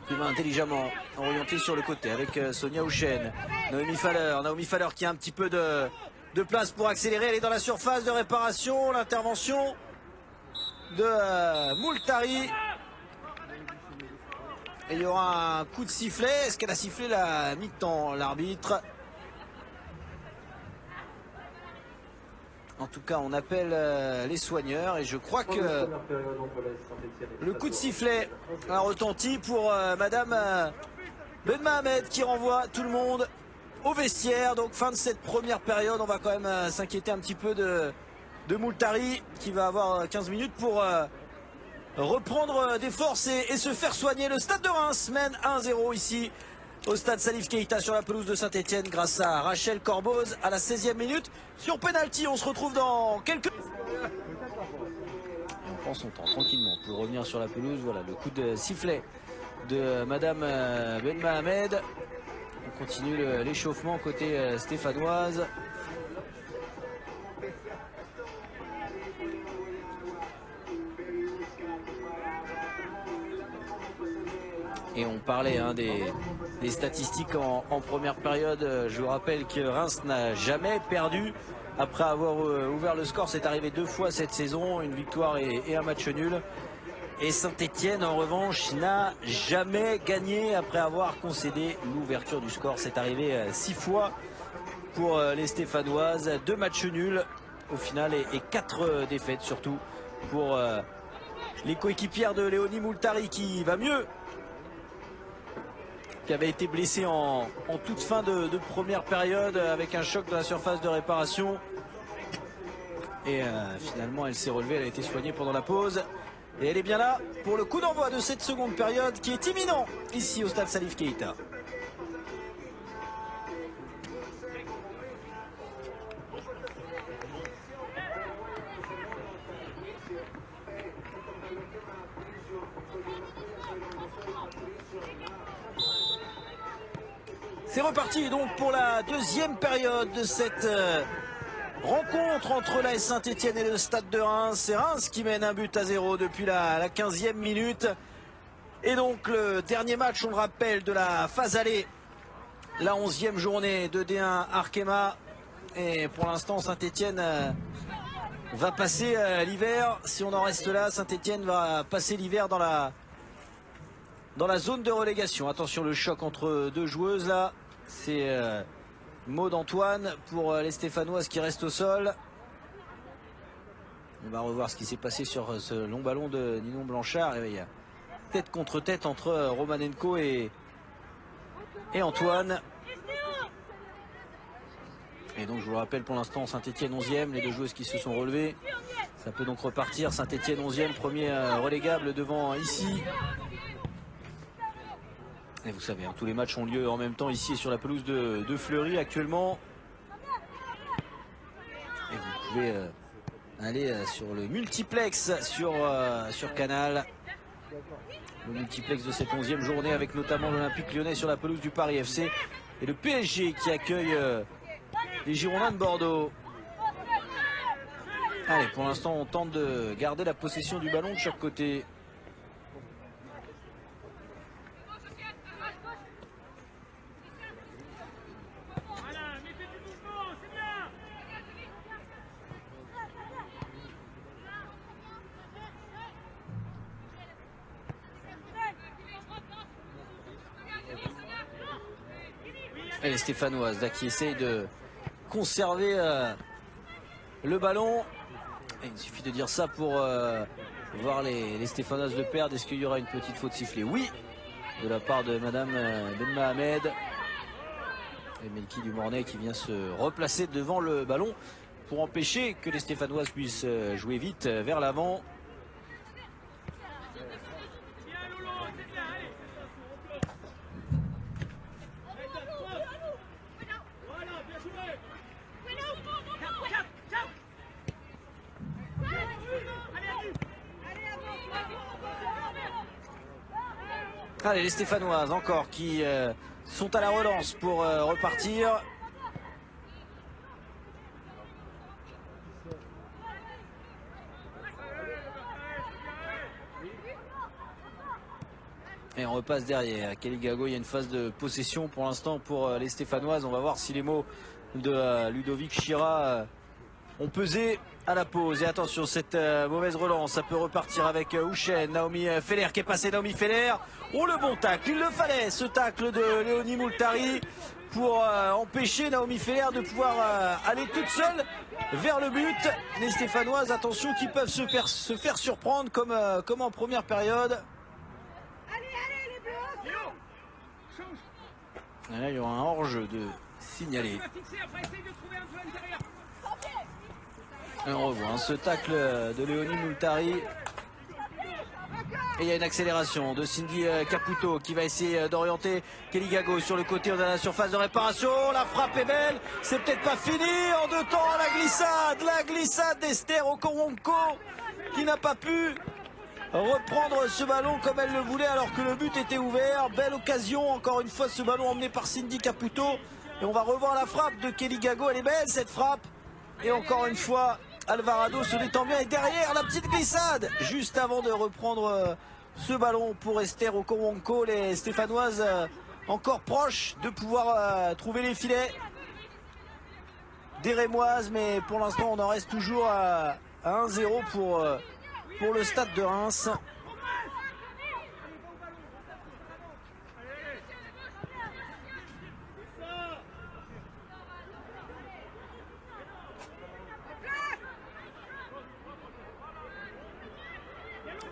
Qui va intelligemment orienter sur le côté avec Sonia Houchen. Naomi Faller qui a un petit peu de place pour accélérer. Elle est dans la surface de réparation. L'intervention de Moultari. Et il y aura un coup de sifflet. Est-ce qu'elle a sifflé la mi-temps, l'arbitre? En tout cas, on appelle les soigneurs et je crois que le coup de sifflet a retenti pour Madame Ben Mohamed qui renvoie tout le monde au vestiaire. Donc fin de cette première période, on va quand même s'inquiéter un petit peu de Moultari qui va avoir 15 minutes pour reprendre des forces et se faire soigner. Le Stade de Reims mène 1-0 ici au stade Salif Keita sur la pelouse de Saint-Etienne grâce à Rachel Corboz à la 16e minute. Sur penalty, on se retrouve dans quelques... Et on prend son temps tranquillement pour revenir sur la pelouse. Voilà le coup de sifflet de Madame Ben Mohamed. On continue l'échauffement côté stéphanoise. Et on parlait des statistiques en première période. Je vous rappelle que Reims n'a jamais perdu après avoir ouvert le score. C'est arrivé 2 fois cette saison, une victoire et un match nul. Et Saint-Etienne en revanche n'a jamais gagné après avoir concédé l'ouverture du score. C'est arrivé 6 fois pour les Stéphanoises. 2 matchs nuls au final et 4 défaites surtout pour les coéquipières de Léonie Moultari qui va mieux, qui avait été blessée en toute fin de première période avec un choc dans la surface de réparation. Et finalement elle s'est relevée, elle a été soignée pendant la pause. Et elle est bien là pour le coup d'envoi de cette seconde période qui est imminent ici au stade Salif Keita. C'est reparti donc pour la deuxième période de cette rencontre entre l'AS Saint-Etienne et le Stade de Reims. C'est Reims qui mène 1-0 depuis la 15e minute. Et donc le dernier match, on le rappelle, de la phase aller, la 11e journée de D1 Arkema. Et pour l'instant, Saint-Etienne va passer l'hiver. Si on en reste là, Saint-Etienne va passer l'hiver dans la zone de relégation. Attention, le choc entre 2 joueuses là. C'est Maud Antoine pour les Stéphanoises qui restent au sol. On va revoir ce qui s'est passé sur ce long ballon de Ninon Blanchard. Et il y a tête contre tête entre Romanenko et Antoine. Et donc je vous le rappelle, pour l'instant Saint-Etienne 11e, les 2 joueuses qui se sont relevées. Ça peut donc repartir. Saint-Etienne 11e, premier relégable devant ici. Et vous savez, hein, tous les matchs ont lieu en même temps ici sur la pelouse de Fleury actuellement. Et vous pouvez aller sur le multiplex sur Canal. Le multiplex de cette 11e journée avec notamment l'Olympique Lyonnais sur la pelouse du Paris FC. Et le PSG qui accueille les Girondins de Bordeaux. Allez, pour l'instant on tente de garder la possession du ballon de chaque côté. Et les Stéphanoises là, qui essayent de conserver le ballon. Et il suffit de dire ça pour voir les Stéphanoises le perdre. Est-ce qu'il y aura une petite faute sifflée? Oui, de la part de Madame Ben Mohamed. Et Melki Dumornay qui vient se replacer devant le ballon pour empêcher que les Stéphanoises puissent jouer vite vers l'avant. Allez, les Stéphanoises encore qui sont à la relance pour repartir. Et on repasse derrière. Kelly Gago, il y a une phase de possession pour l'instant pour les Stéphanoises. On va voir si les mots de Ludovic Chira ont pesé à la pause. Et attention, cette mauvaise relance, ça peut repartir avec Houchen. Naomi Feller qui est passée. Naomi Feller. Oh, le bon tacle. Il le fallait, ce tacle de Léonie Moultari pour empêcher Naomi Feller de pouvoir aller toute seule vers le but. Les Stéphanoises, attention, qui peuvent se faire surprendre comme en première période. Et là, il y aura un hors-jeu de signaler. Et on revoit ce tacle de Léonie Moultari. Et il y a une accélération de Cindy Caputo qui va essayer d'orienter Kelly Gago sur le côté de la surface de réparation. La frappe est belle. C'est peut-être pas fini. En deux temps, la glissade d'Esther Okoronko qui n'a pas pu reprendre ce ballon comme elle le voulait alors que le but était ouvert. Belle occasion, encore une fois, ce ballon emmené par Cindy Caputo. Et on va revoir la frappe de Kelly Gago. Elle est belle, cette frappe. Et encore une fois, Alvarado se détend bien. Et derrière, la petite glissade juste avant de reprendre ce ballon pour Esther Okoronko. Les Stéphanoises encore proches de pouvoir trouver les filets des Rémoises. Mais pour l'instant, on en reste toujours à 1-0 pour le stade de Reims.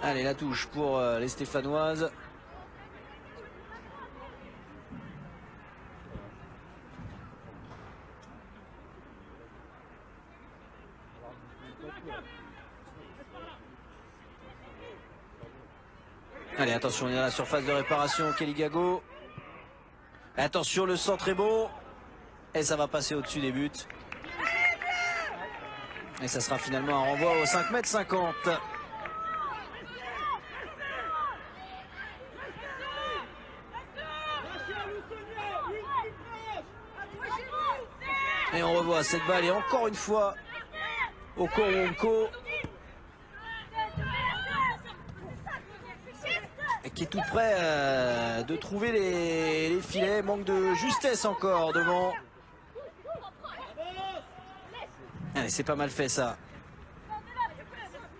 Allez, la touche pour les Stéphanoises. Allez, attention, il y a la surface de réparation, Kelly Gago. Attention, le centre est beau. Et ça va passer au-dessus des buts. Et ça sera finalement un renvoi au 5,50 m. Et on revoit cette balle et encore une fois Okoronko qui est tout près de trouver les filets. Manque de justesse encore devant. Allez, c'est pas mal fait ça.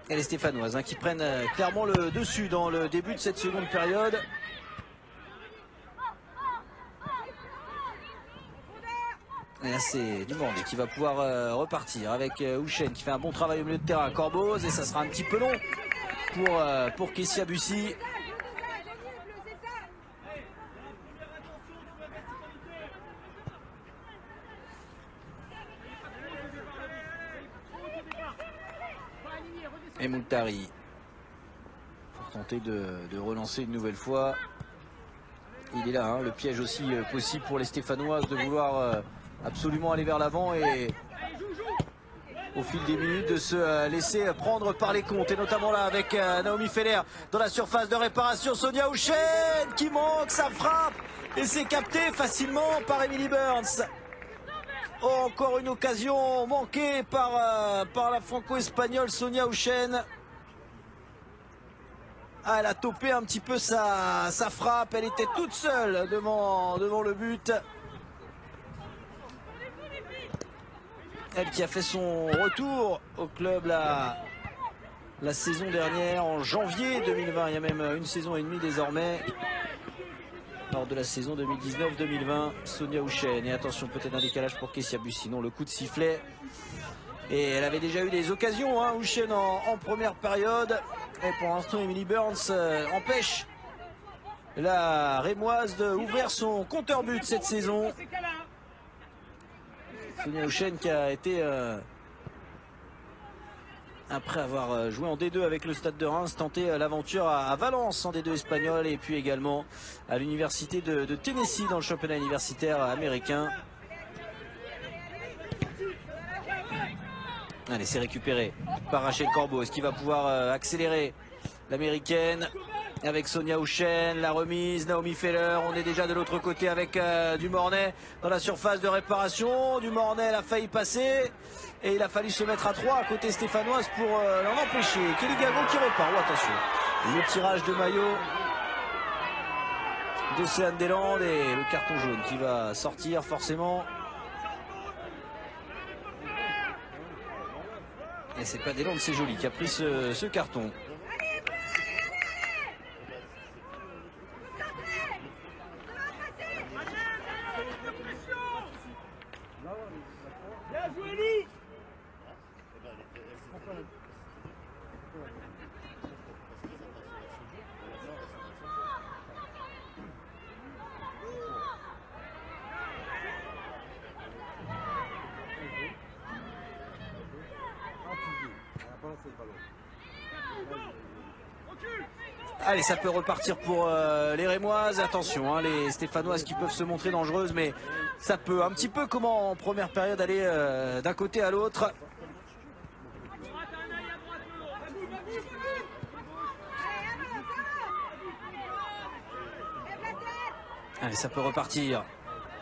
Et les Stéphanoises qui prennent clairement le dessus dans le début de cette seconde période. Et là, c'est Dumornay qui va pouvoir repartir avec Houchen qui fait un bon travail au milieu de terrain. Corboz, et ça sera un petit peu long pour Kessia Bussy. Et Moultari pour tenter de relancer une nouvelle fois. Il est là, hein, le piège aussi possible pour les Stéphanoises de vouloir absolument aller vers l'avant et au fil des minutes de se laisser prendre par les comptes. Et notamment là avec Naomi Feller dans la surface de réparation. Sonia Houchen qui manque sa frappe et c'est capté facilement par Emily Burns. Oh, encore une occasion manquée par la franco-espagnole Sonia Houchen. Ah, elle a topé un petit peu sa frappe. Elle était toute seule devant le but. Elle qui a fait son retour au club la saison dernière, en janvier 2020. Il y a même une saison et demie désormais. Lors de la saison 2019-2020, Sonia Houchen. Et attention, peut-être un décalage pour Kessia Bussy. Non, le coup de sifflet. Et elle avait déjà eu des occasions, hein, Houchen en première période. Et pour l'instant, Emily Burns empêche la Rémoise d'ouvrir son compteur but cette saison. Sonia Houchen qui a été, après avoir joué en D2 avec le Stade de Reims, tenté l'aventure à Valence en D2 espagnol et puis également à l'université de Tennessee dans le championnat universitaire américain. Allez, c'est récupéré par Rachel Corboz qui va pouvoir accélérer l'américaine. avec Sonia Houchen, la remise, Naomi Feller, on est déjà de l'autre côté avec Dumornay dans la surface de réparation. Dumornay elle a failli passer et il a fallu se mettre à 3 à côté stéphanoise pour l'en empêcher. Kelly Gago qui repart, oh, attention, le tirage de maillot d'Océane Deslandes et le carton jaune qui va sortir forcément. Et c'est pas Deslandes, c'est Joly qui a pris ce carton. Bien joué, Lou. Allez, ça peut repartir pour les Rémoises. Attention, hein, les Stéphanoises qui peuvent se montrer dangereuses, mais ça peut un petit peu comme en première période aller d'un côté à l'autre. Allez, ça peut repartir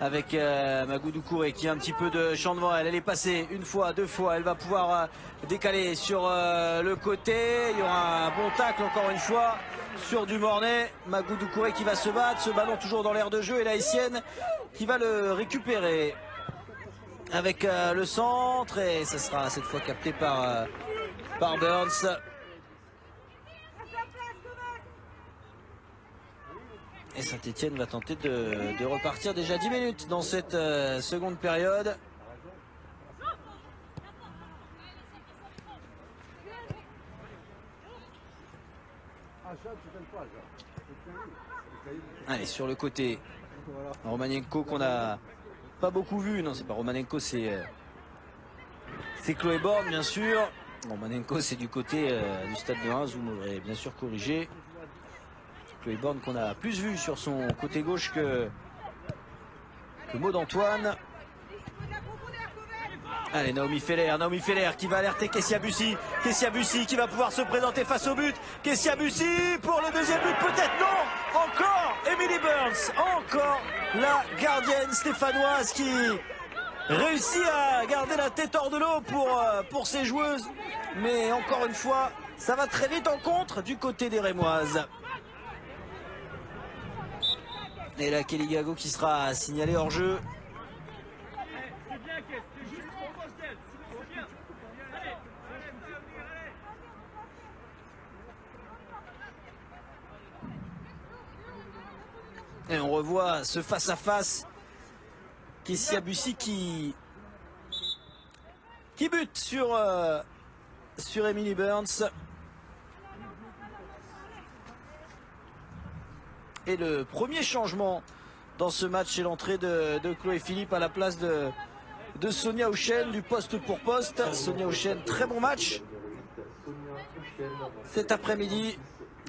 avec Magoudou Kouré qui a un petit peu de champ devant elle. Elle est passée une fois, deux fois. Elle va pouvoir décaler sur le côté. Il y aura un bon tacle encore une fois sur Dumornay. Magoudou Kouré qui va se battre. Ce ballon toujours dans l'air de jeu. Et la Haïtienne qui va le récupérer avec le centre. Et ça sera cette fois capté par Burns. Et Saint-Etienne va tenter de repartir déjà 10 minutes dans cette seconde période. Allez, sur le côté, Romanenko qu'on n'a pas beaucoup vu. Non, c'est pas Romanenko, c'est Chloé Borne, bien sûr. Romanenko, c'est du côté du stade de Reims, vous m'aurez bien sûr corrigé. Chloé Borne qu'on a plus vu sur son côté gauche que Maud Antoine. Allez, Naomi Feller qui va alerter Kessia Bussy. Kessia Bussy qui va pouvoir se présenter face au but. Kessia Bussy pour le deuxième but, peut-être non. Encore Emily Burns, encore la gardienne stéphanoise qui réussit à garder la tête hors de l'eau pour ses joueuses. Mais encore une fois, ça va très vite en contre du côté des Rémoises. Et là, Kelly Gago qui sera signalé hors jeu. C'est bien, Kess. C'est juste trop proche d'elle. C'est bien. Allez. Et on revoit ce face-à-face. Kessia Bussy qui bute sur Emily Burns. Et le premier changement dans ce match, c'est l'entrée de Chloé Philippe à la place de Sonia Houchen, du poste pour poste. Sonia Houchen, très bon match cet après-midi.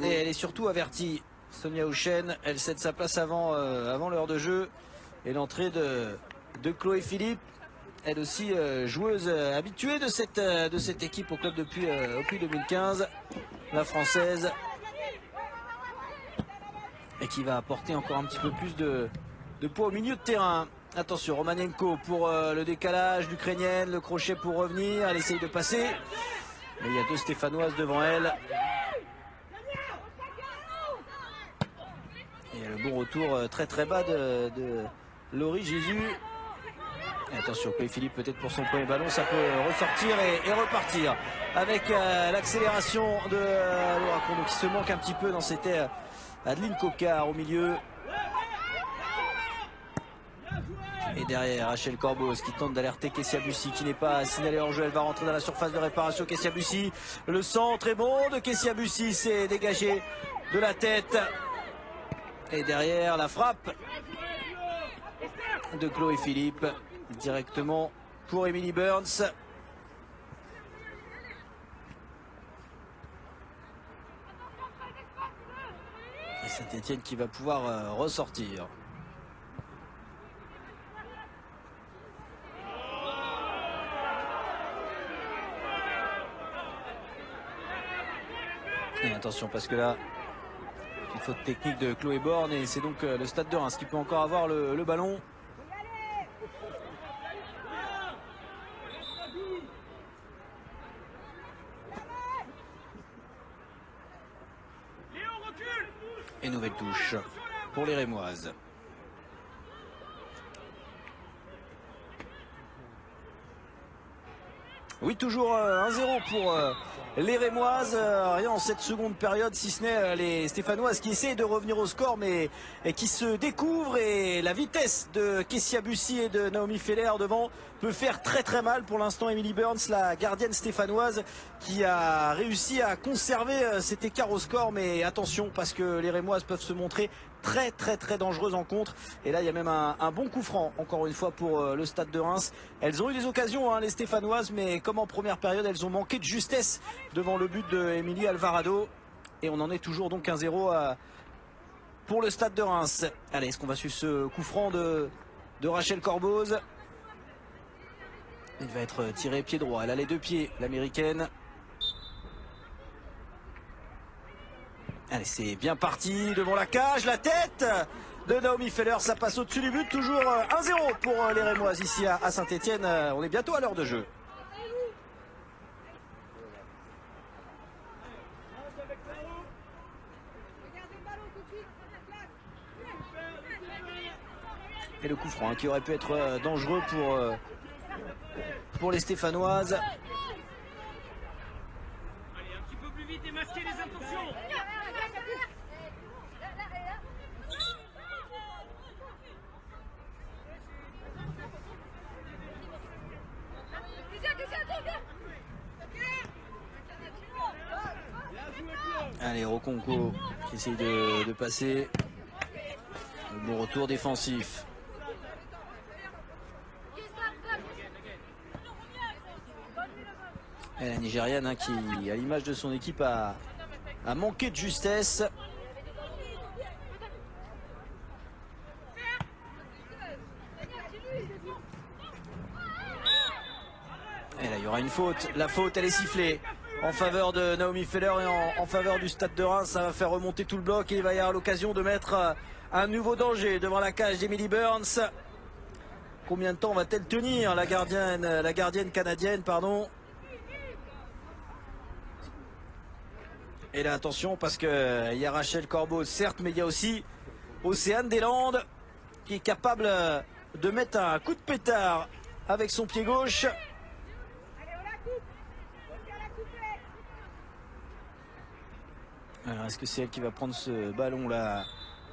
Et elle est surtout avertie. Sonia Houchen, elle cède sa place avant l'heure de jeu. Et l'entrée de Chloé Philippe, elle aussi joueuse habituée de cette équipe au club depuis 2015. La française. Et qui va apporter encore un petit peu plus de poids au milieu de terrain. Attention, Romanenko pour le décalage, l'Ukrainienne, le crochet pour revenir. Elle essaye de passer. Mais il y a deux Stéphanoises devant elle. Et le bon retour très très bas de Laurie Jésus. Et attention, Philippe peut-être pour son premier ballon, ça peut ressortir et repartir. Avec l'accélération de Laura Crono qui se manque un petit peu dans cette Adeline Cocard au milieu. Et derrière, Rachel Corbos qui tente d'alerter Kessia Bussy qui n'est pas signalée hors jeu. Elle va rentrer dans la surface de réparation. Kessia Bussy, le centre est bon de Kessia Bussy, c'est dégagé de la tête. Et derrière, la frappe de Chloé Philippe directement pour Emily Burns. Et Saint-Etienne qui va pouvoir ressortir. Et attention parce que là, faute technique de Chloé Borne et c'est donc le Stade de Reims qui peut encore avoir le ballon. Et nouvelle touche pour les Rémoises. Oui, toujours 1-0 pour les Rémoises. Rien en cette seconde période, si ce n'est les Stéphanoises qui essayent de revenir au score, mais qui se découvrent. Et la vitesse de Kessia Bussy et de Naomi Feller devant peut faire très très mal. Pour l'instant, Emily Burns, la gardienne stéphanoise, qui a réussi à conserver cet écart au score. Mais attention, parce que les Rémoises peuvent se montrer très très très dangereuses en contre. Et là il y a même un bon coup franc encore une fois pour le Stade de Reims. Elles ont eu des occasions hein, les Stéphanoises, mais comme en première période elles ont manqué de justesse devant le but de Émilie Alvarado. Et on en est toujours donc 1-0 pour le Stade de Reims. Allez, est-ce qu'on va suivre ce coup franc de Rachel Corboz? Il va être tiré pied droit. Elle a les deux pieds, l'américaine. Allez, c'est bien parti devant la cage, la tête de Naomi Feller, ça passe au-dessus du but, toujours 1-0 pour les Rémoises ici à Saint-Etienne. On est bientôt à l'heure de jeu. Et le coup franc hein, qui aurait pu être dangereux pour les Stéphanoises. Allez, un petit peu plus vite et masquer les intentions. Allez, Roconco qui essaye de passer. Le bon retour défensif. Et la Nigériane hein, qui, à l'image de son équipe, a manqué de justesse. Et là, il y aura une faute. La faute, elle est sifflée en faveur de Naomi Feller et en faveur du Stade de Reims. Ça va faire remonter tout le bloc et il va y avoir l'occasion de mettre un nouveau danger devant la cage d'Emily Burns. Combien de temps va-t-elle tenir, la gardienne canadienne, pardon. Et là, attention, parce qu'il y a Rachel Corboz, certes, mais il y a aussi Océane Deslandes qui est capable de mettre un coup de pétard avec son pied gauche. Alors, est-ce que c'est elle qui va prendre ce ballon là,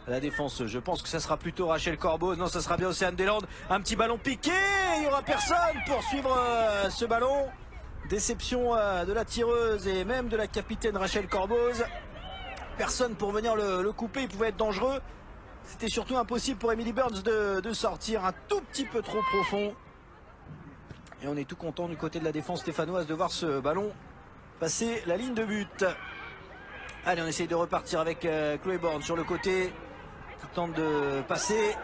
la défense? Je pense que ça sera plutôt Rachel Corboz. Non, ça sera bien Océane Deslandes. Un petit ballon piqué. Il n'y aura personne pour suivre ce ballon. Déception de la tireuse et même de la capitaine Rachel Corboz. Personne pour venir le couper. Il pouvait être dangereux. C'était surtout impossible pour Emily Burns de sortir un tout petit peu trop profond. Et on est tout content du côté de la défense stéphanoise de voir ce ballon passer la ligne de but. Allez, on essaye de repartir avec Chloé Borne sur le côté qui tente de passer.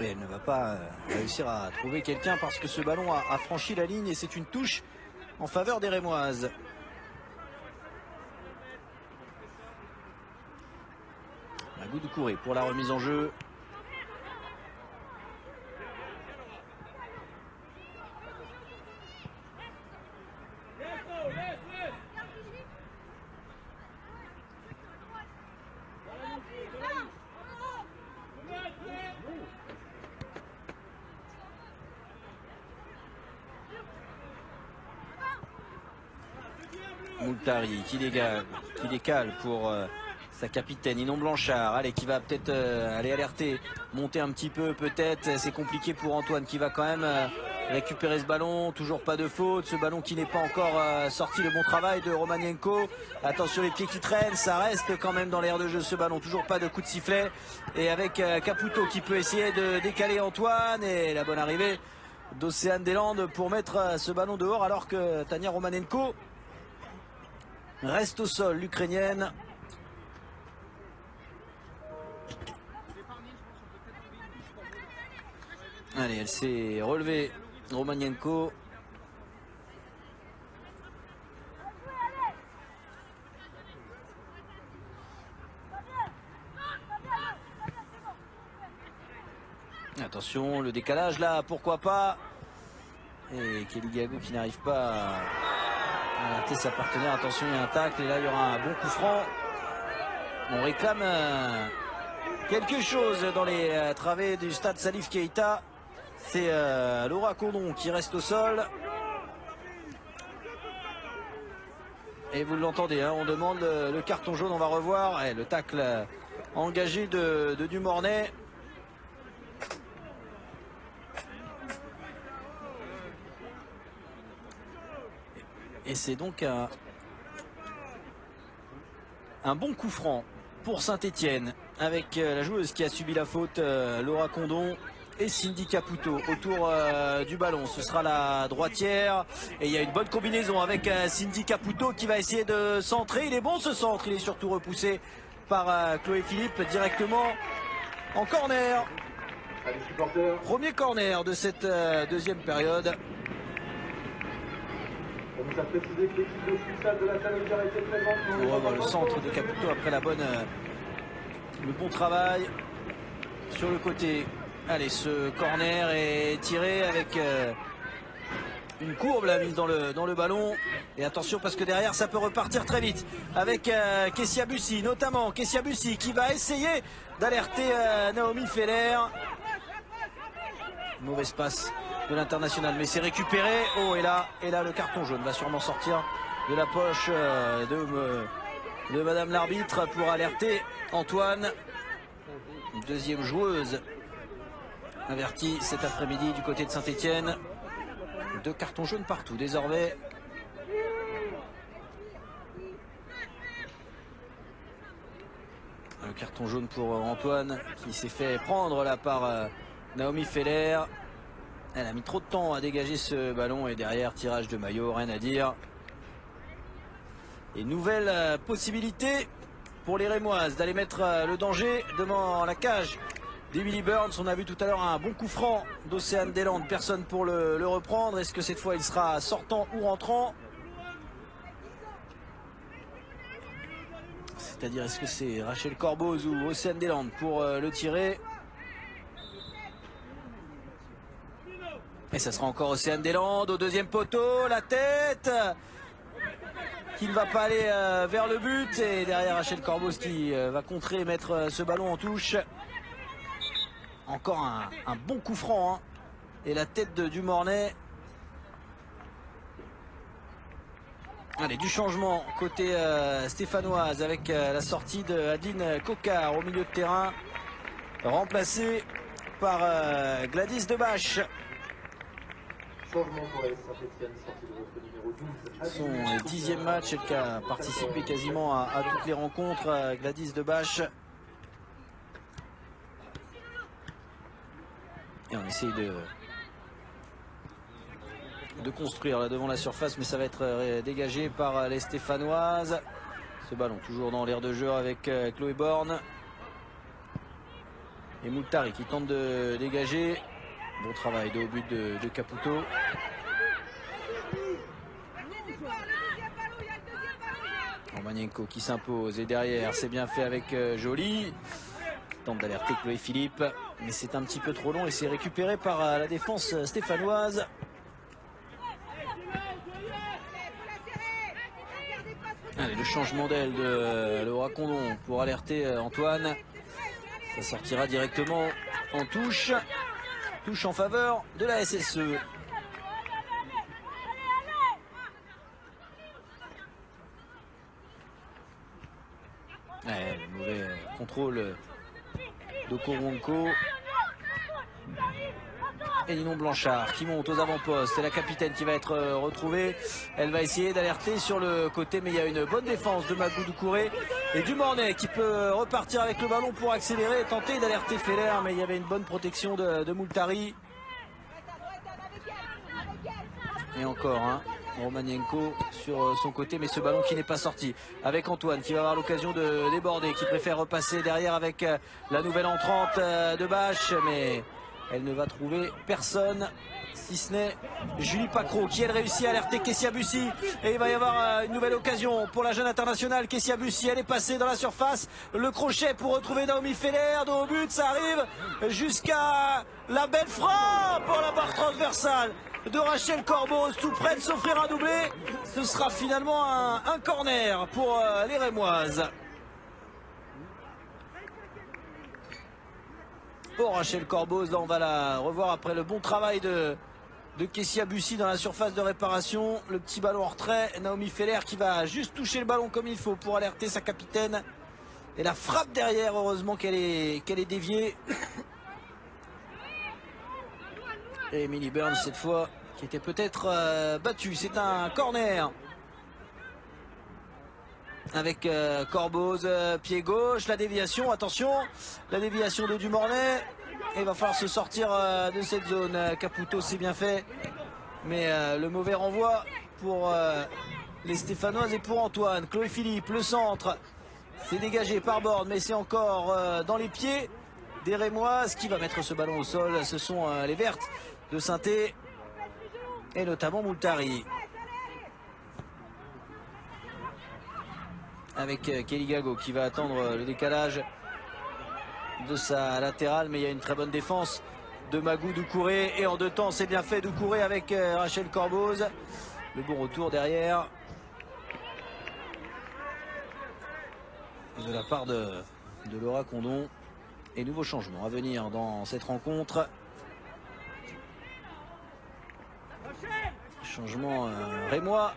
Et elle ne va pas réussir à trouver quelqu'un parce que ce ballon a franchi la ligne et c'est une touche en faveur des Rémoises. Magoudou Kouré pour la remise en jeu. Moultari qui décale pour sa capitaine Inon Blanchard. Allez, qui va peut-être aller alerter, monter un petit peu peut-être. C'est compliqué pour Antoine qui va quand même récupérer ce ballon. Toujours pas de faute. Ce ballon qui n'est pas encore sorti. Le bon travail de Romanienko. Attention les pieds qui traînent. Ça reste quand même dans l'air de jeu ce ballon. Toujours pas de coup de sifflet. Et avec Caputo qui peut essayer de décaler Antoine. Et la bonne arrivée d'Océane Deslandes pour mettre ce ballon dehors alors que Tania Romanenko reste au sol, l'Ukrainienne. Allez, elle s'est relevée, Romanienko. Attention, le décalage là, pourquoi pas. Et Kelly Gago qui n'arrive pas à alerter sa partenaire. Attention, il y a un tacle et là il y aura un bon coup franc. On réclame quelque chose dans les travées du stade Salif Keita. C'est Laura Condon qui reste au sol. Et vous l'entendez, hein, on demande le carton jaune, on va revoir. Et le tacle engagé de Dumornay. Et c'est donc un bon coup franc pour Saint-Etienne avec la joueuse qui a subi la faute, Laura Condon, et Cindy Caputo autour du ballon. Ce sera la droitière et il y a une bonne combinaison avec Cindy Caputo qui va essayer de centrer. Il est bon ce centre, il est surtout repoussé par Chloé Philippe directement en corner. Allez, supporters. Premier corner de cette deuxième période. On nous a précisé que l'équipe de futsal de la Saint-Olivier était présente. On revoit le centre de Caputo après le bon travail sur le côté. Allez, ce corner est tiré avec une courbe la mise dans le ballon. Et attention parce que derrière ça peut repartir très vite avec Kessia Bussy, notamment Kessia Bussy qui va essayer d'alerter Naomi Feller. Mauvaise passe de l'international, mais c'est récupéré. Oh, et là le carton jaune va sûrement sortir de la poche de Madame l'arbitre pour alerter Antoine. Une deuxième joueuse avertie cet après-midi du côté de Saint-Etienne. 2 cartons jaunes partout désormais. Le carton jaune pour Antoine qui s'est fait prendre là par Naomi Feller. Elle a mis trop de temps à dégager ce ballon et derrière tirage de maillot, rien à dire. Et nouvelle possibilité pour les Rémoises d'aller mettre le danger devant la cage d'Emily Burns. On a vu tout à l'heure un bon coup franc d'Océane Deslandes, personne pour le reprendre. Est-ce que cette fois il sera sortant ou rentrant? C'est-à-dire est-ce que c'est Rachel Corboz ou Océane Deslandes pour le tirer? Et ça sera encore Océane Deslandes au deuxième poteau, la tête qui ne va pas aller vers le but. Et derrière Rachel Corboz qui va contrer et mettre ce ballon en touche. Encore un bon coup franc, hein. Et la tête de Dumornay. Allez, du changement côté stéphanoise avec la sortie de Adeline Cocard au milieu de terrain. Remplacée par Gladys Debache. Changement pour la Saint-Etienne, sortie de votre numéro 12. Son 10e match, elle qui a participé quasiment à toutes les rencontres, Gladys Debache. Et on essaye de construire là devant la surface, mais ça va être dégagé par les Stéphanoises. Ce ballon toujours dans l'aire de jeu avec Chloé Borne. Et Moultari qui tente de dégager. Bon travail de haut but de Caputo. Romanienko qui s'impose et derrière c'est bien fait avec Joly. Tente d'alerter Chloé Philippe, mais c'est un petit peu trop long et c'est récupéré par la défense stéphanoise. Allez, le changement d'aile de Laura Condon pour alerter Antoine. Ça sortira directement en touche. Touche en faveur de la SSE. Ouais, le mauvais contrôle d'Okoronko. Et Ninon Blanchard qui monte aux avant-postes. C'est la capitaine qui va être retrouvée. Elle va essayer d'alerter sur le côté, mais il y a une bonne défense de Magou Doucouré. Et Dumornay qui peut repartir avec le ballon pour accélérer et tenter d'alerter Feller, mais il y avait une bonne protection de Moultari. Et encore, hein, Romanienko sur son côté, mais ce ballon qui n'est pas sorti. Avec Antoine qui va avoir l'occasion de déborder, qui préfère repasser derrière avec la nouvelle entrante de Bâche, mais elle ne va trouver personne, si ce n'est Julie Pacro, qui elle réussit à alerter Kessia Bussy. Et il va y avoir une nouvelle occasion pour la jeune internationale. Kessia Bussy, elle est passée dans la surface. Le crochet pour retrouver Naomi Feller. Dos au but, ça arrive jusqu'à la belle frappe pour la barre transversale de Rachel Corboz, tout près de s'offrir un doublé. Ce sera finalement un corner pour les Rémoises. Pour Rachel Corboz, là on va la revoir après le bon travail de Kessia Bussy dans la surface de réparation. Le petit ballon en retrait, Naomi Feller qui va juste toucher le ballon comme il faut pour alerter sa capitaine. Et la frappe derrière, heureusement qu'elle est déviée. Et Emily Burns cette fois qui était peut-être battue. C'est un corner avec Corboz, pied gauche, la déviation, attention, la déviation de Dumornay. Et il va falloir se sortir de cette zone. Caputo c'est bien fait, mais le mauvais renvoi pour les Stéphanoises et pour Antoine. Chloé Philippe, le centre, c'est dégagé par Borne, mais c'est encore dans les pieds des Rémoises. Qui va mettre ce ballon au sol? Ce sont les Vertes de Saint-Thé et notamment Moultari. Avec Kelly Gago qui va attendre le décalage de sa latérale, mais il y a une très bonne défense de Magou Doucouré. Et en deux temps, c'est bien fait Doucouré avec Rachel Corboz. Le bon retour derrière de la part de Laura Condon. Et nouveau changement à venir dans cette rencontre. Changement rémois.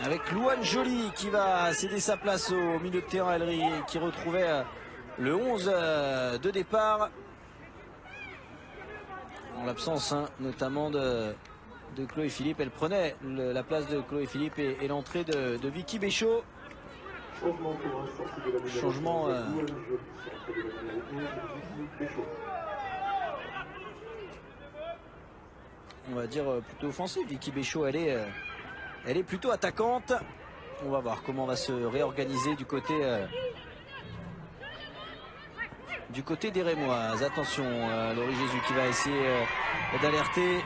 Avec Louane Joly qui va céder sa place au milieu de terrain, qui retrouvait le 11 de départ. En l'absence notamment de Chloé Philippe. Elle prenait la place de Chloé Philippe et l'entrée de Vicky Béchaud. Changement on va dire plutôt offensif. Vicky Béchaud, elle est plutôt attaquante. On va voir comment on va se réorganiser du côté des Rémoises. Attention, Laurie Jésus qui va essayer d'alerter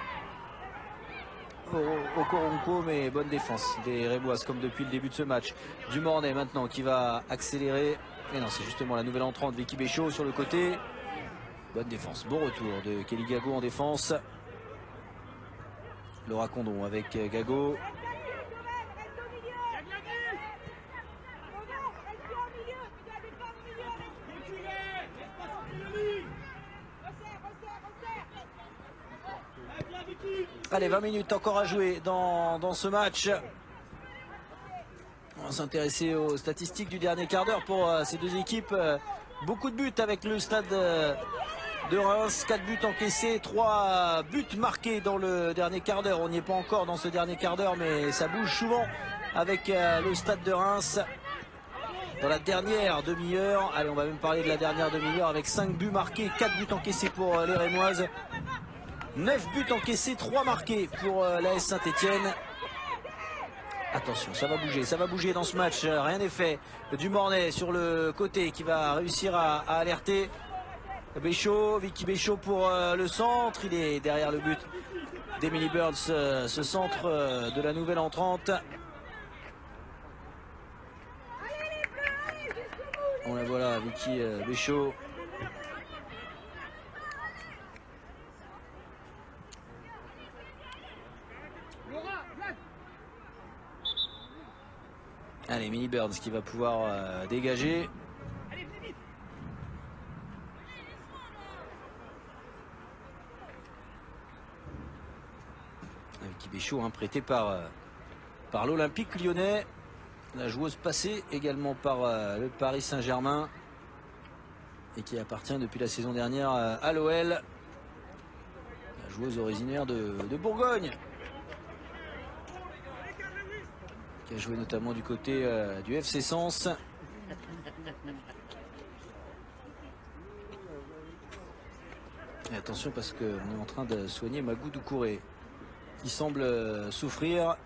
Okoronko, mais bonne défense des Rémoises comme depuis le début de ce match. Dumornay maintenant qui va accélérer. Et non, c'est justement la nouvelle entrante, Vicky Béchaud sur le côté. Bonne défense, bon retour de Kelly Gago en défense. Laura Condon avec Gago. Allez, 20 minutes encore à jouer dans ce match. On va s'intéresser aux statistiques du dernier quart d'heure pour ces deux équipes. Beaucoup de buts avec le stade de Reims. 4 buts encaissés, 3 buts marqués dans le dernier quart d'heure. On n'y est pas encore dans ce dernier quart d'heure, mais ça bouge souvent avec le stade de Reims. Dans la dernière demi-heure, allez, on va même parler de la dernière demi-heure avec 5 buts marqués, 4 buts encaissés pour les Rémoises. 9 buts encaissés, 3 marqués pour l'AS Saint-Etienne. Attention, ça va bouger dans ce match. Rien n'est fait. Dumornay sur le côté qui va réussir à alerter Béchaud. Vicky Béchaud pour le centre. Il est derrière le but d'Emily Burns, ce centre de la nouvelle entrante. On la voilà, Vicky Béchaud. Allez, Emily Burns qui va pouvoir dégager. Vicky Béchaud, prêté par l'Olympique Lyonnais. La joueuse passée également par le Paris Saint-Germain et qui appartient depuis la saison dernière à l'OL. La joueuse originaire de Bourgogne, qui a joué notamment du côté du FC Sens. Et attention parce qu'on est en train de soigner Magou Doucouré qui semble souffrir.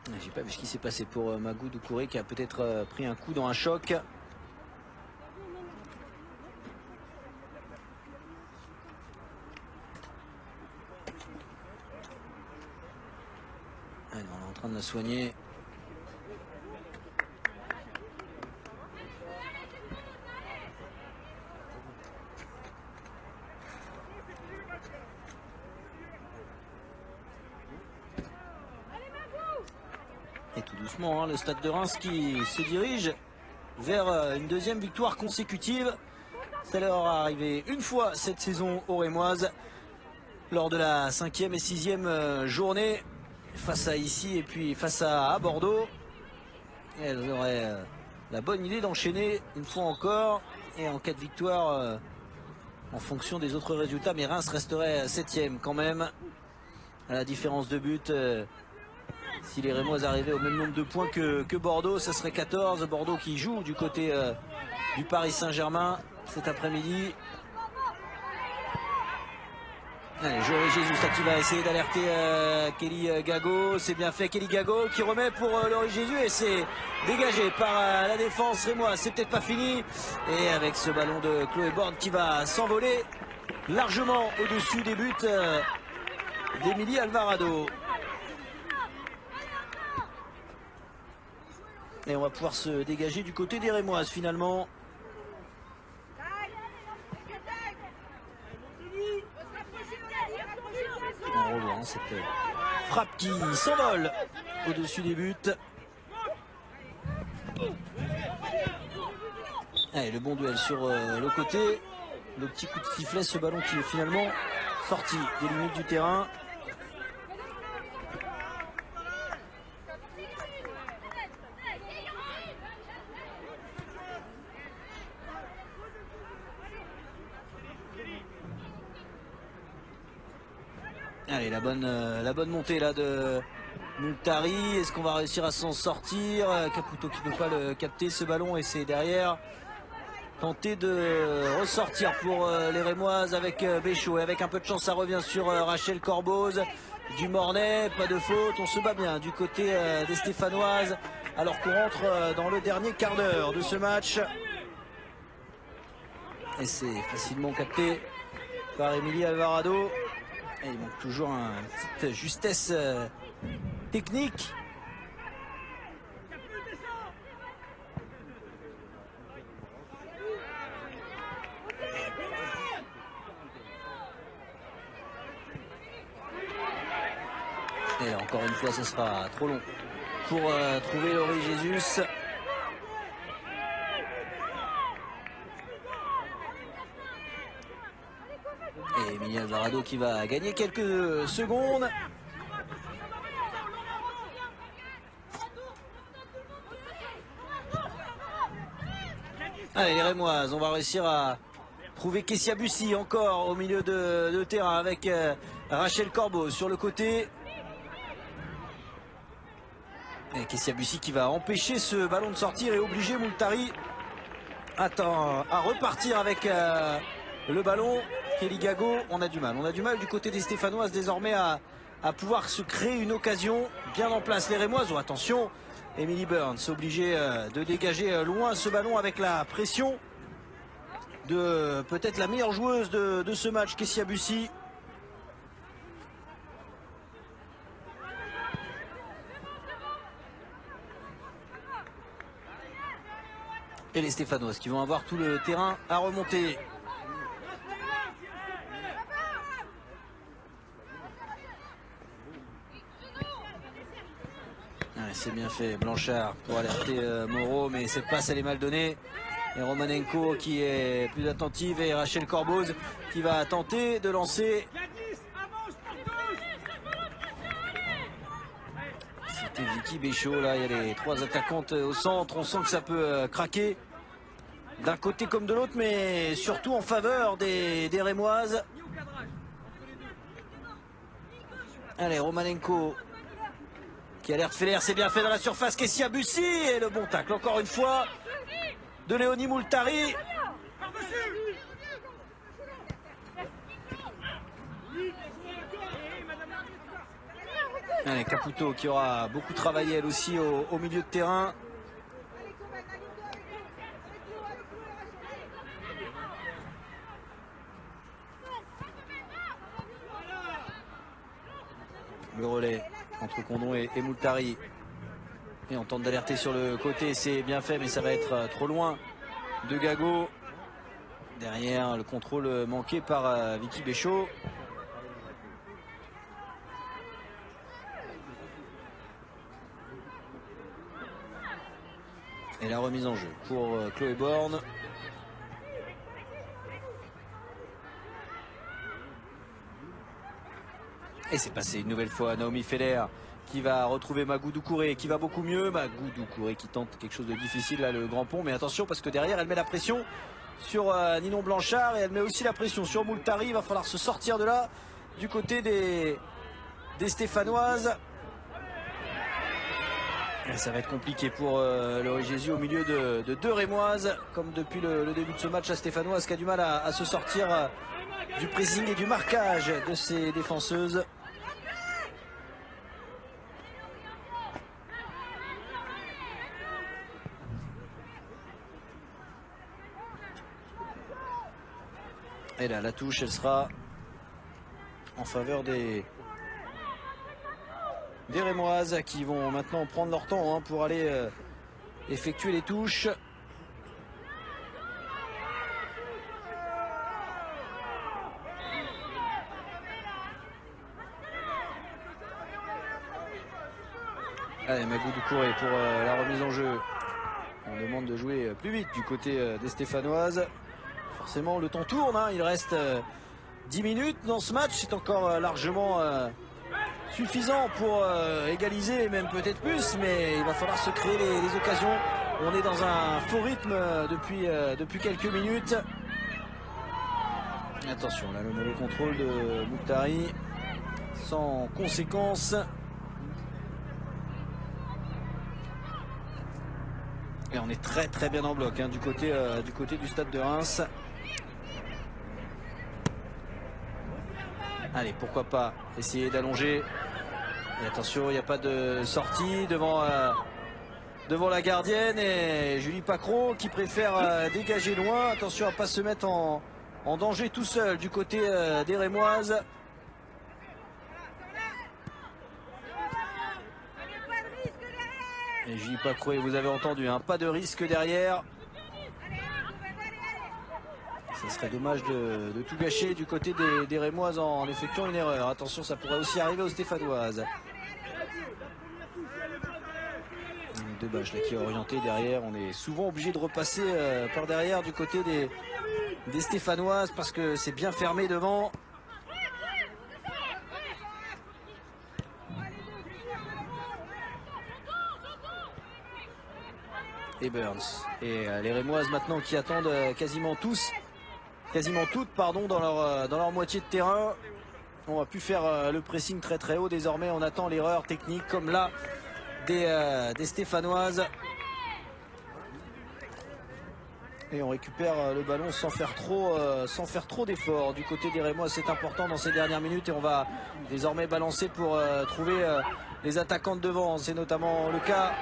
J'ai pas vu ce qui s'est passé pour Magou Doucouré qui a peut-être pris un coup dans un choc. Allez, on est en train de la soigner. Et tout doucement, hein, le Stade de Reims qui se dirige vers une deuxième victoire consécutive. Ça leur est arrivé une fois cette saison aux Rémoises lors de la 5e et 6e journée face à ici et puis face à Bordeaux. Et elles auraient la bonne idée d'enchaîner une fois encore et en cas de victoire en fonction des autres résultats. Mais Reims resterait 7e quand même à la différence de but. Si les Rémoises arrivaient au même nombre de points que Bordeaux, ça serait 14. Bordeaux qui joue du côté du Paris Saint-Germain cet après-midi. Allez, Jory Jesus là, qui va essayer d'alerter Kelly Gago. C'est bien fait, Kelly Gago qui remet pour Laurie Jésus et c'est dégagé par la défense rémoise. C'est peut-être pas fini. Et avec ce ballon de Chloé Borne qui va s'envoler largement au-dessus des buts d'Emilie Alvarado. Et on va pouvoir se dégager du côté des Rémoises finalement. On revoit hein, cette frappe qui s'envole au-dessus des buts. Allez, le bon duel sur le côté. Le petit coup de sifflet, ce ballon qui est finalement sorti des limites du terrain. Allez, la bonne montée là de Moultari. Est-ce qu'on va réussir à s'en sortir? Caputo qui ne peut pas le capter ce ballon et c'est derrière. Tenter de ressortir pour les Rémoises avec Béchaud. Et avec un peu de chance, ça revient sur Rachel Corboz. Du Mornay, pas de faute. On se bat bien du côté des Stéphanoises. Alors qu'on rentre dans le dernier quart d'heure de ce match. Et c'est facilement capté par Emilie Alvarado. Et il manque toujours une petite justesse technique. Et là, encore une fois, ce sera trop long pour trouver Laurie Jesus. Et Emilie Alvarado qui va gagner quelques secondes. Allez, les Rémoises, on va réussir à trouver Kessia Bussy encore au milieu de terrain avec Rachel Corbeau sur le côté. Et Kessia Bussy qui va empêcher ce ballon de sortir et obliger Moultari à repartir avec le ballon. Kelly Gago, on a du mal du côté des Stéphanoises désormais à pouvoir se créer une occasion bien en place. Les Rémoises, oh, attention, Emily Burns obligée de dégager loin ce ballon avec la pression de peut-être la meilleure joueuse de ce match, Kessia Bussy. Et les Stéphanoises qui vont avoir tout le terrain à remonter. C'est bien fait, Blanchard pour alerter Moreau, mais cette passe elle est mal donnée. Et Romanenko qui est plus attentive et Rachel Corboz qui va tenter de lancer. C'était Vicky Béchaud, là il y a les trois attaquantes au centre, on sent que ça peut craquer d'un côté comme de l'autre, mais surtout en faveur des Rémoises. Allez, Romanenko qui alerte Feller, c'est bien fait dans la surface, Kessia Bussy et le bon tacle encore une fois de Léonie Moultari. Allez, Caputo qui aura beaucoup travaillé elle aussi au milieu de terrain. Le relais entre Condon et Moultari. Et on tente d'alerter sur le côté, c'est bien fait mais ça va être trop loin de Gago. Derrière le contrôle manqué par Vicky Béchaud. Et la remise en jeu pour Chloé Borne. Et c'est passé une nouvelle fois. Naomi Feller qui va retrouver Magou Doucouré, qui va beaucoup mieux. Magou Doucouré qui tente quelque chose de difficile là, le grand pont. Mais attention parce que derrière elle met la pression sur Ninon Blanchard. Et elle met aussi la pression sur Moultari. Il va falloir se sortir de là du côté des Stéphanoises. Et ça va être compliqué pour Laurie Jésus au milieu de deux Rémoises. Comme depuis le début de ce match, la Stéphanoise qui a du mal à se sortir du pressing et du marquage de ses défenseuses. Et là, la touche, elle sera en faveur des Rémoises qui vont maintenant prendre leur temps pour aller effectuer les touches. Allez, Magou Doucouré pour la remise en jeu. On demande de jouer plus vite du côté des Stéphanoises. Forcément, le temps tourne. Il reste 10 minutes dans ce match. C'est encore largement suffisant pour égaliser, et même peut-être plus. Mais il va falloir se créer les occasions. On est dans un faux rythme depuis quelques minutes. Attention, là, le contrôle de Moultari sans conséquence. Et on est très très bien en bloc du côté du stade de Reims. Allez, pourquoi pas essayer d'allonger. Et attention, il n'y a pas de sortie devant la gardienne. Et Julie Pacro qui préfère dégager loin. Attention à ne pas se mettre en danger tout seul du côté des Rémoises. Et Julie Pacro, vous avez entendu, pas de risque derrière. Ce serait dommage de tout gâcher du côté des Rémoises en effectuant une erreur. Attention, ça pourrait aussi arriver aux Stéphanoises. Debache là qui est orienté derrière. On est souvent obligé de repasser par derrière du côté des Stéphanoises parce que c'est bien fermé devant. Et Burns. Et les Rémoises maintenant qui attendent quasiment toutes dans leur moitié de terrain. On va plus faire le pressing très très haut. Désormais on attend l'erreur technique comme là des Stéphanoises. Et on récupère le ballon sans faire trop d'efforts du côté des Rémoises. C'est important dans ces dernières minutes et on va désormais balancer pour trouver les attaquants de devant. C'est notamment le cas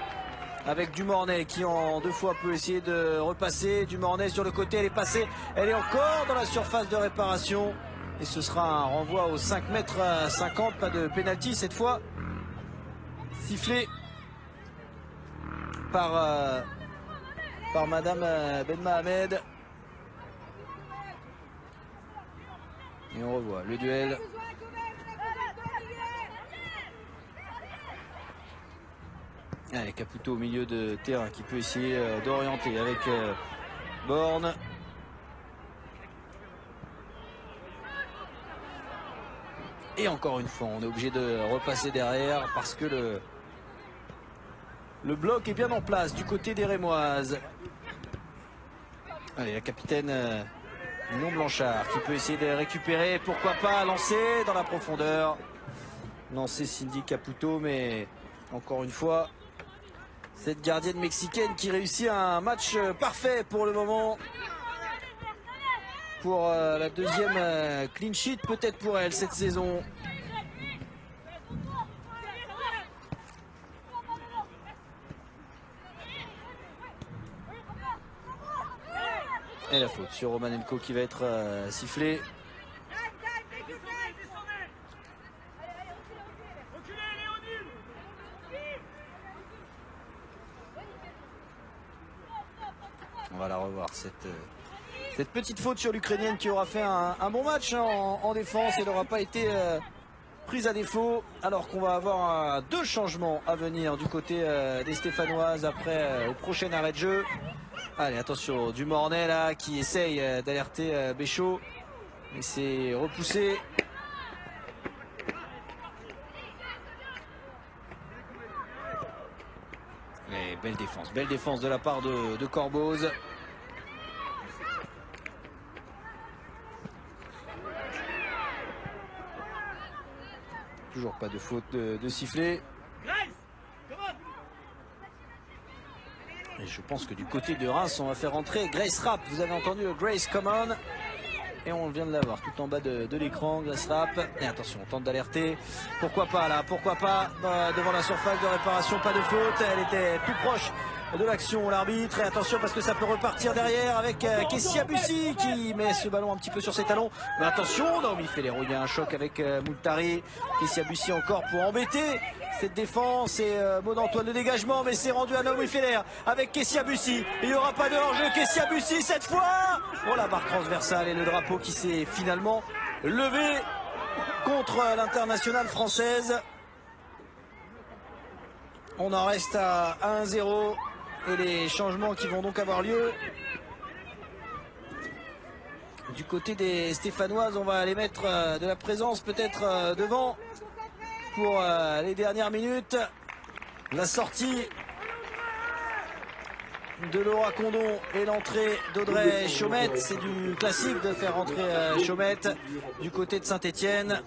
avec Dumornay qui en deux fois peut essayer de repasser. Dumornay sur le côté, elle est passée, elle est encore dans la surface de réparation. Et ce sera un renvoi aux 5,50 m, pas de pénalty cette fois. Sifflé par Madame Ben Mohamed. Et on revoit le duel. Allez, Caputo au milieu de terrain qui peut essayer d'orienter avec Borne. Et encore une fois, on est obligé de repasser derrière parce que le bloc est bien en place du côté des Rémoises. Allez, la capitaine Ninon Blanchard qui peut essayer de récupérer. Pourquoi pas lancer dans la profondeur. Lancer Cindy Caputo, mais encore une fois, cette gardienne mexicaine qui réussit un match parfait pour le moment. Pour la deuxième clean sheet peut-être pour elle cette saison. Et la faute sur Romanenko qui va être sifflée. On va la revoir, cette petite faute sur l'Ukrainienne qui aura fait un bon match en défense. Elle n'aura pas été prise à défaut, alors qu'on va avoir deux changements à venir du côté des Stéphanoises après au prochain arrêt de jeu. Allez, attention, Dumornay là qui essaye d'alerter Béchaud, mais c'est repoussé. Et belle défense de la part de Corboz. Toujours pas de faute de sifflet. Et je pense que du côté de Reims, on va faire entrer Grace Rapp. Vous avez entendu Grace Common. Et on vient de la voir tout en bas de l'écran, Grace Rapp. Et attention, on tente d'alerter. Pourquoi pas là, pourquoi pas devant la surface de réparation, pas de faute. Elle était tout proche de l'action, l'arbitre. Et attention parce que ça peut repartir derrière avec Kessia Bussi qui met ce ballon un petit peu sur ses talons. Mais attention, Naomi Feller, il y a un choc avec Moultari. Kessia Bussi encore pour embêter cette défense et Maud Antoine de dégagement, mais c'est rendu à Naomi Feller avec Kessia Bussi. Il n'y aura pas de hors-jeu, Kessia Bussi cette fois. Oh, la barre transversale et le drapeau qui s'est finalement levé contre l'internationale française. On en reste à 1-0 et les changements qui vont donc avoir lieu. Du côté des Stéphanoises, on va aller mettre de la présence peut-être devant pour les dernières minutes. La sortie de Laura Condon et l'entrée d'Audrey Chaumette. C'est du classique de faire rentrer Chaumette du côté de Saint-Étienne.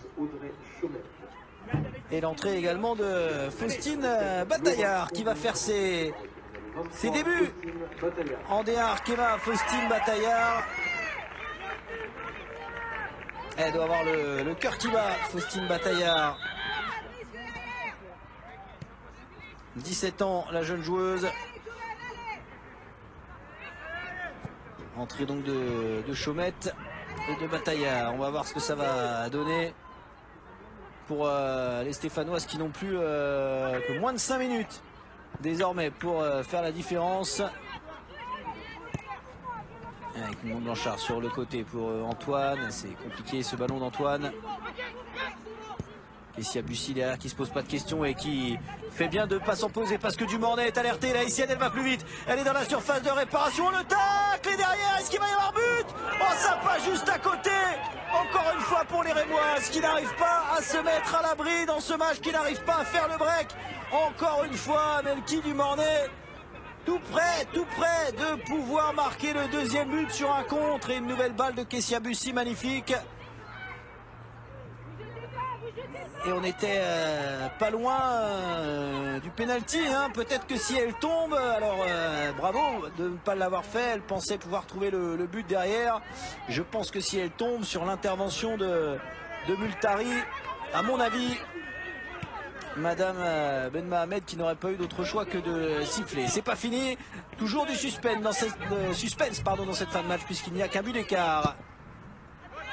Et l'entrée également de Faustine Bataillard qui va faire ses débuts en D1. Kema Faustine Bataillard. Elle doit avoir le cœur qui bat, Faustine Bataillard. 17 ans, la jeune joueuse. Entrée donc de Chaumette et de Bataillard. On va voir ce que ça va donner pour les Stéphanoises qui n'ont plus que moins de 5 minutes désormais pour faire la différence. Avec Mont Blanchard sur le côté pour Antoine. C'est compliqué ce ballon d'Antoine. Kessia Bussi derrière qui se pose pas de questions et qui fait bien de ne pas s'en poser parce que Dumornay est alerté. La Haïtienne elle va plus vite. Elle est dans la surface de réparation. Le tacle et derrière, est-ce qu'il va y avoir but? Oh, ça passe juste à côté. Encore une fois pour les Rémoises qui n'arrivent pas à se mettre à l'abri dans ce match, qui n'arrivent pas à faire le break. Encore une fois, Melky Dumornay tout près de pouvoir marquer le deuxième but sur un contre. Et une nouvelle balle de Kessia Bussi, magnifique. Et on était pas loin du penalty, hein. Peut-être que si elle tombe, alors bravo de ne pas l'avoir fait. Elle pensait pouvoir trouver le but derrière. Je pense que si elle tombe sur l'intervention de Moultari, à mon avis, Madame Ben Mohamed qui n'aurait pas eu d'autre choix que de siffler. C'est pas fini, toujours du suspense dans cette fin de match puisqu'il n'y a qu'un but d'écart.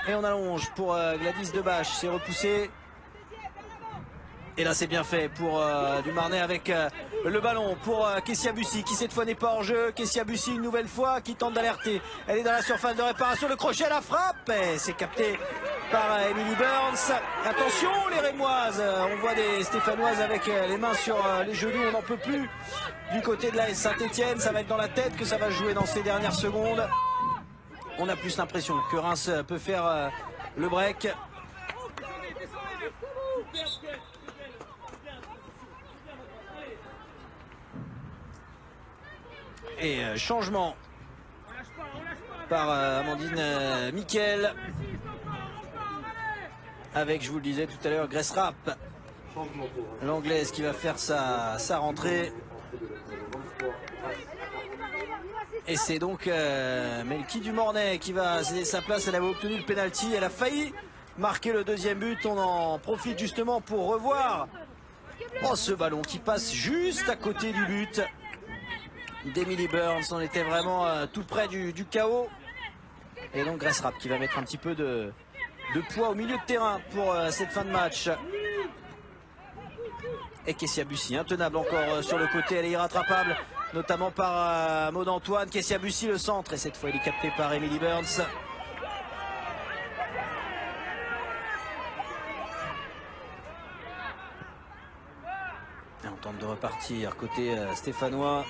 Et on allonge pour Gladys Debache, c'est repoussé. Et là c'est bien fait pour Dumornay avec le ballon pour Kessia Bussi qui cette fois n'est pas hors jeu. Kessia Bussi une nouvelle fois qui tente d'alerter. Elle est dans la surface de réparation, le crochet, la frappe. Et c'est capté par Emily Burns. Attention les Rémoises, on voit des Stéphanoises avec les mains sur les genoux, on n'en peut plus. Du côté de la Saint-Étienne, ça va être dans la tête que ça va jouer dans ces dernières secondes. On a plus l'impression que Reims peut faire le break. Et changement par Amandine Miquel avec, je vous le disais tout à l'heure, Grace Rapp, l'anglaise qui va faire sa rentrée. Et c'est donc Melky Dumornay qui va céder sa place. Elle avait obtenu le penalty, elle a failli marquer le deuxième but. On en profite justement pour revoir ce ballon qui passe juste à côté du but d'Emily Burns. On était vraiment tout près du chaos. Et donc Gressrap qui va mettre un petit peu de poids au milieu de terrain pour cette fin de match. Et Kessia Bussy, intenable encore sur le côté, elle est irrattrapable, notamment par Maud Antoine. Kessia Bussy, le centre, et cette fois il est capté par Emily Burns. Et on tente de repartir côté stéphanois.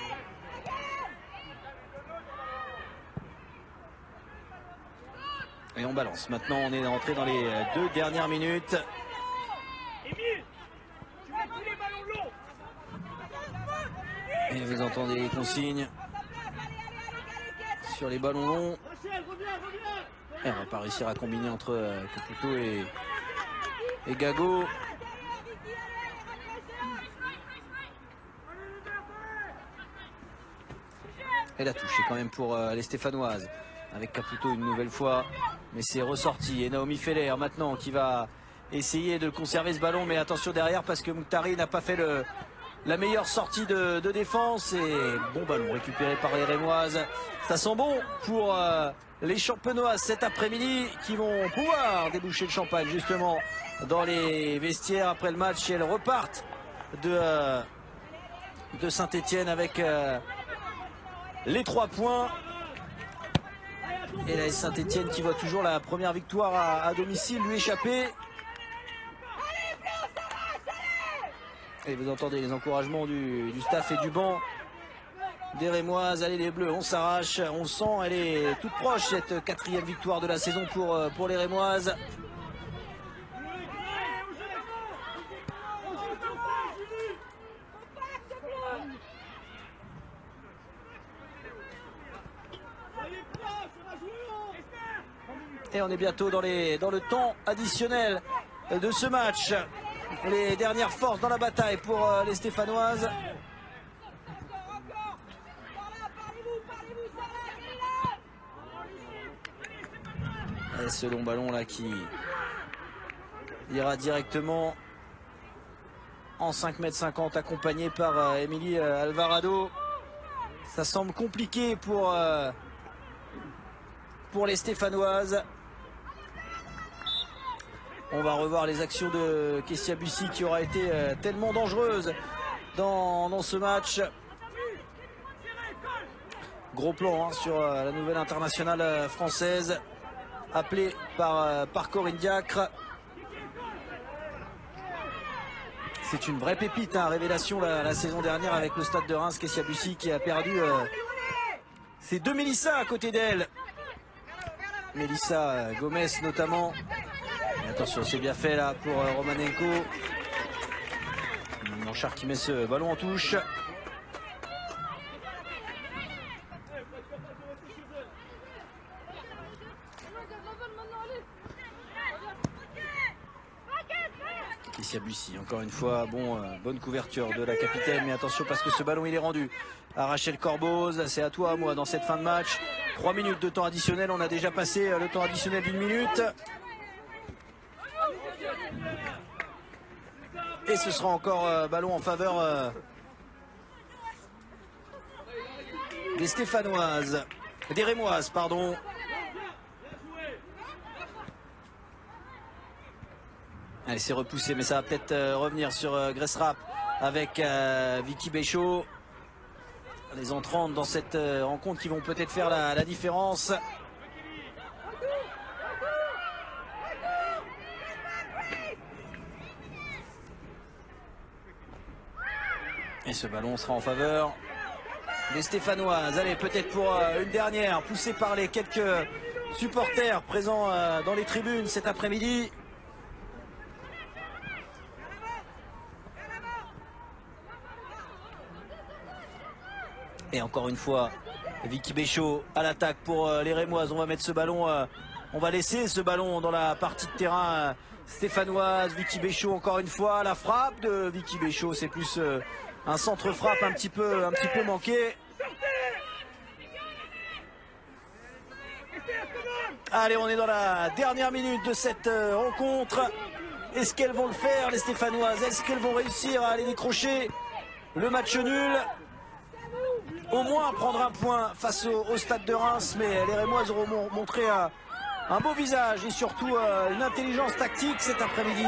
Et on balance. Maintenant on est rentré dans les 2 dernières minutes. Et vous entendez les consignes sur les ballons longs. Et on va pas réussir à combiner entre Caputo et Gago. Et la touche est quand même pour les Stéphanoises. Avec Caputo une nouvelle fois. Mais c'est ressorti. Et Naomi Feller maintenant qui va essayer de conserver ce ballon. Mais attention derrière parce que Mouhtari n'a pas fait la meilleure sortie de défense. Et bon ballon récupéré par les Rémoises. Ça sent bon pour les champenoises cet après-midi qui vont pouvoir déboucher le champagne justement dans les vestiaires après le match. Et elles repartent de Saint-Etienne avec les 3 points. Et la Saint-Etienne qui voit toujours la première victoire à domicile lui échapper. Et vous entendez les encouragements du staff et du banc des Rémoises. Allez les Bleus, on s'arrache, on sent, elle est toute proche cette 4e victoire de la saison pour les Rémoises. Et on est bientôt dans le temps additionnel de ce match. Les dernières forces dans la bataille pour les Stéphanoises. Et ce long ballon là qui ira directement en 5,50 m accompagné par Émilie Alvarado. Ça semble compliqué pour les Stéphanoises. On va revoir les actions de Kessia Bussy qui aura été tellement dangereuse dans ce match. Gros plan sur la nouvelle internationale française appelée par Corinne Diacre. C'est une vraie pépite, révélation la saison dernière avec le Stade de Reims. Kessia Bussy qui a perdu ses 2 Mélissa à côté d'elle. Mélissa Gomez notamment. Et attention, c'est bien fait là pour Romanenko. Blanchard qui met ce ballon en touche. Kessia Bussy, encore une fois, bonne couverture de la capitaine. Mais attention parce que ce ballon il est rendu à Rachel Corboz. C'est à toi, à moi dans cette fin de match. 3 minutes de temps additionnel. On a déjà passé le temps additionnel d'1 minute. Et ce sera encore ballon en faveur des Stéphanoises, des Rémoises, pardon. Allez, c'est repoussé, mais ça va peut-être revenir sur Gressrap avec Vicky Béchaud. Les entrantes dans cette rencontre qui vont peut-être faire la différence. Et ce ballon sera en faveur des Stéphanoises. Allez, peut-être pour une dernière, poussée par les quelques supporters présents dans les tribunes cet après-midi. Et encore une fois, Vicky Béchaud à l'attaque pour les Rémoises. On va mettre ce ballon, on va laisser ce ballon dans la partie de terrain stéphanoise. Vicky Béchaud encore une fois, la frappe de Vicky Béchaud, c'est plus un centre frappe un petit peu manqué. Allez, on est dans la dernière minute de cette rencontre. Est-ce qu'elles vont le faire, les Stéphanoises? Est-ce qu'elles vont réussir à aller décrocher le match nul? au moins prendre un point face au Stade de Reims, mais les Rémoises auront montré un beau visage et surtout une intelligence tactique cet après-midi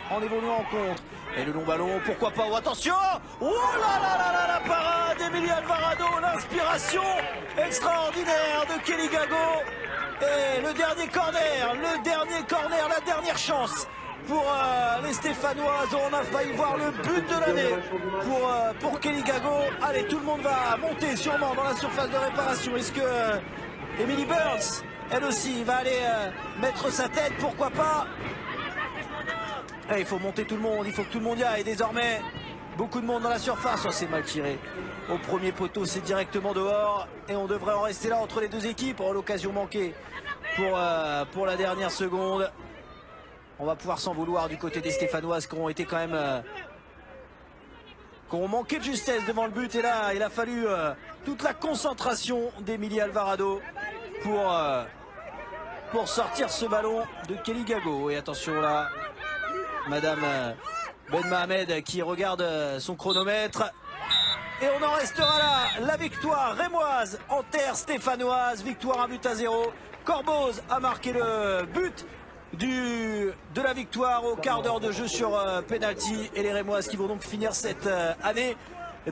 en évoluant en contre. Et le long ballon, pourquoi pas, oh, attention, oh là là là là, la parade d'Emilio Alvarado, l'inspiration extraordinaire de Kelly Gago. Et le dernier corner, la dernière chance pour les Stéphanoises. On a failli voir le but de l'année pour Kelly Gago. Allez, tout le monde va monter sûrement dans la surface de réparation. Est-ce que Emily Burns, elle aussi, va aller mettre sa tête, pourquoi pas? Et il faut monter tout le monde, il faut que tout le monde y aille. Désormais, beaucoup de monde dans la surface. Oh, c'est mal tiré. Au premier poteau, c'est directement dehors. Et on devrait en rester là entre les deux équipes. Oh, l'occasion manquée pour la dernière seconde. On va pouvoir s'en vouloir du côté des Stéphanoises qui ont été quand même... qui ont manqué de justesse devant le but. Et là, il a fallu toute la concentration d'Emily Alvarado pour sortir ce ballon de Kelly Gago. Et attention là, Madame Ben Mohamed qui regarde son chronomètre. Et on en restera là. La victoire rémoise en terre stéphanoise. Victoire 1-0. Corboz a marqué le but de la victoire au quart d'heure de jeu sur penalty. Et les Rémoises qui vont donc finir cette année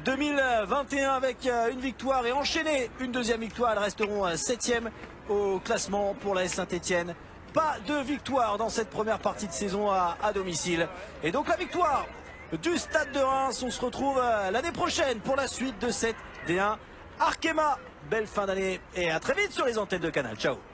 2021 avec une victoire et enchaîner une deuxième victoire. Elles resteront 7e au classement pour la Saint-Etienne. Pas de victoire dans cette première partie de saison à domicile. Et donc la victoire du Stade de Reims. On se retrouve l'année prochaine pour la suite de cette D1 Arkema. Belle fin d'année et à très vite sur les antennes de Canal. Ciao.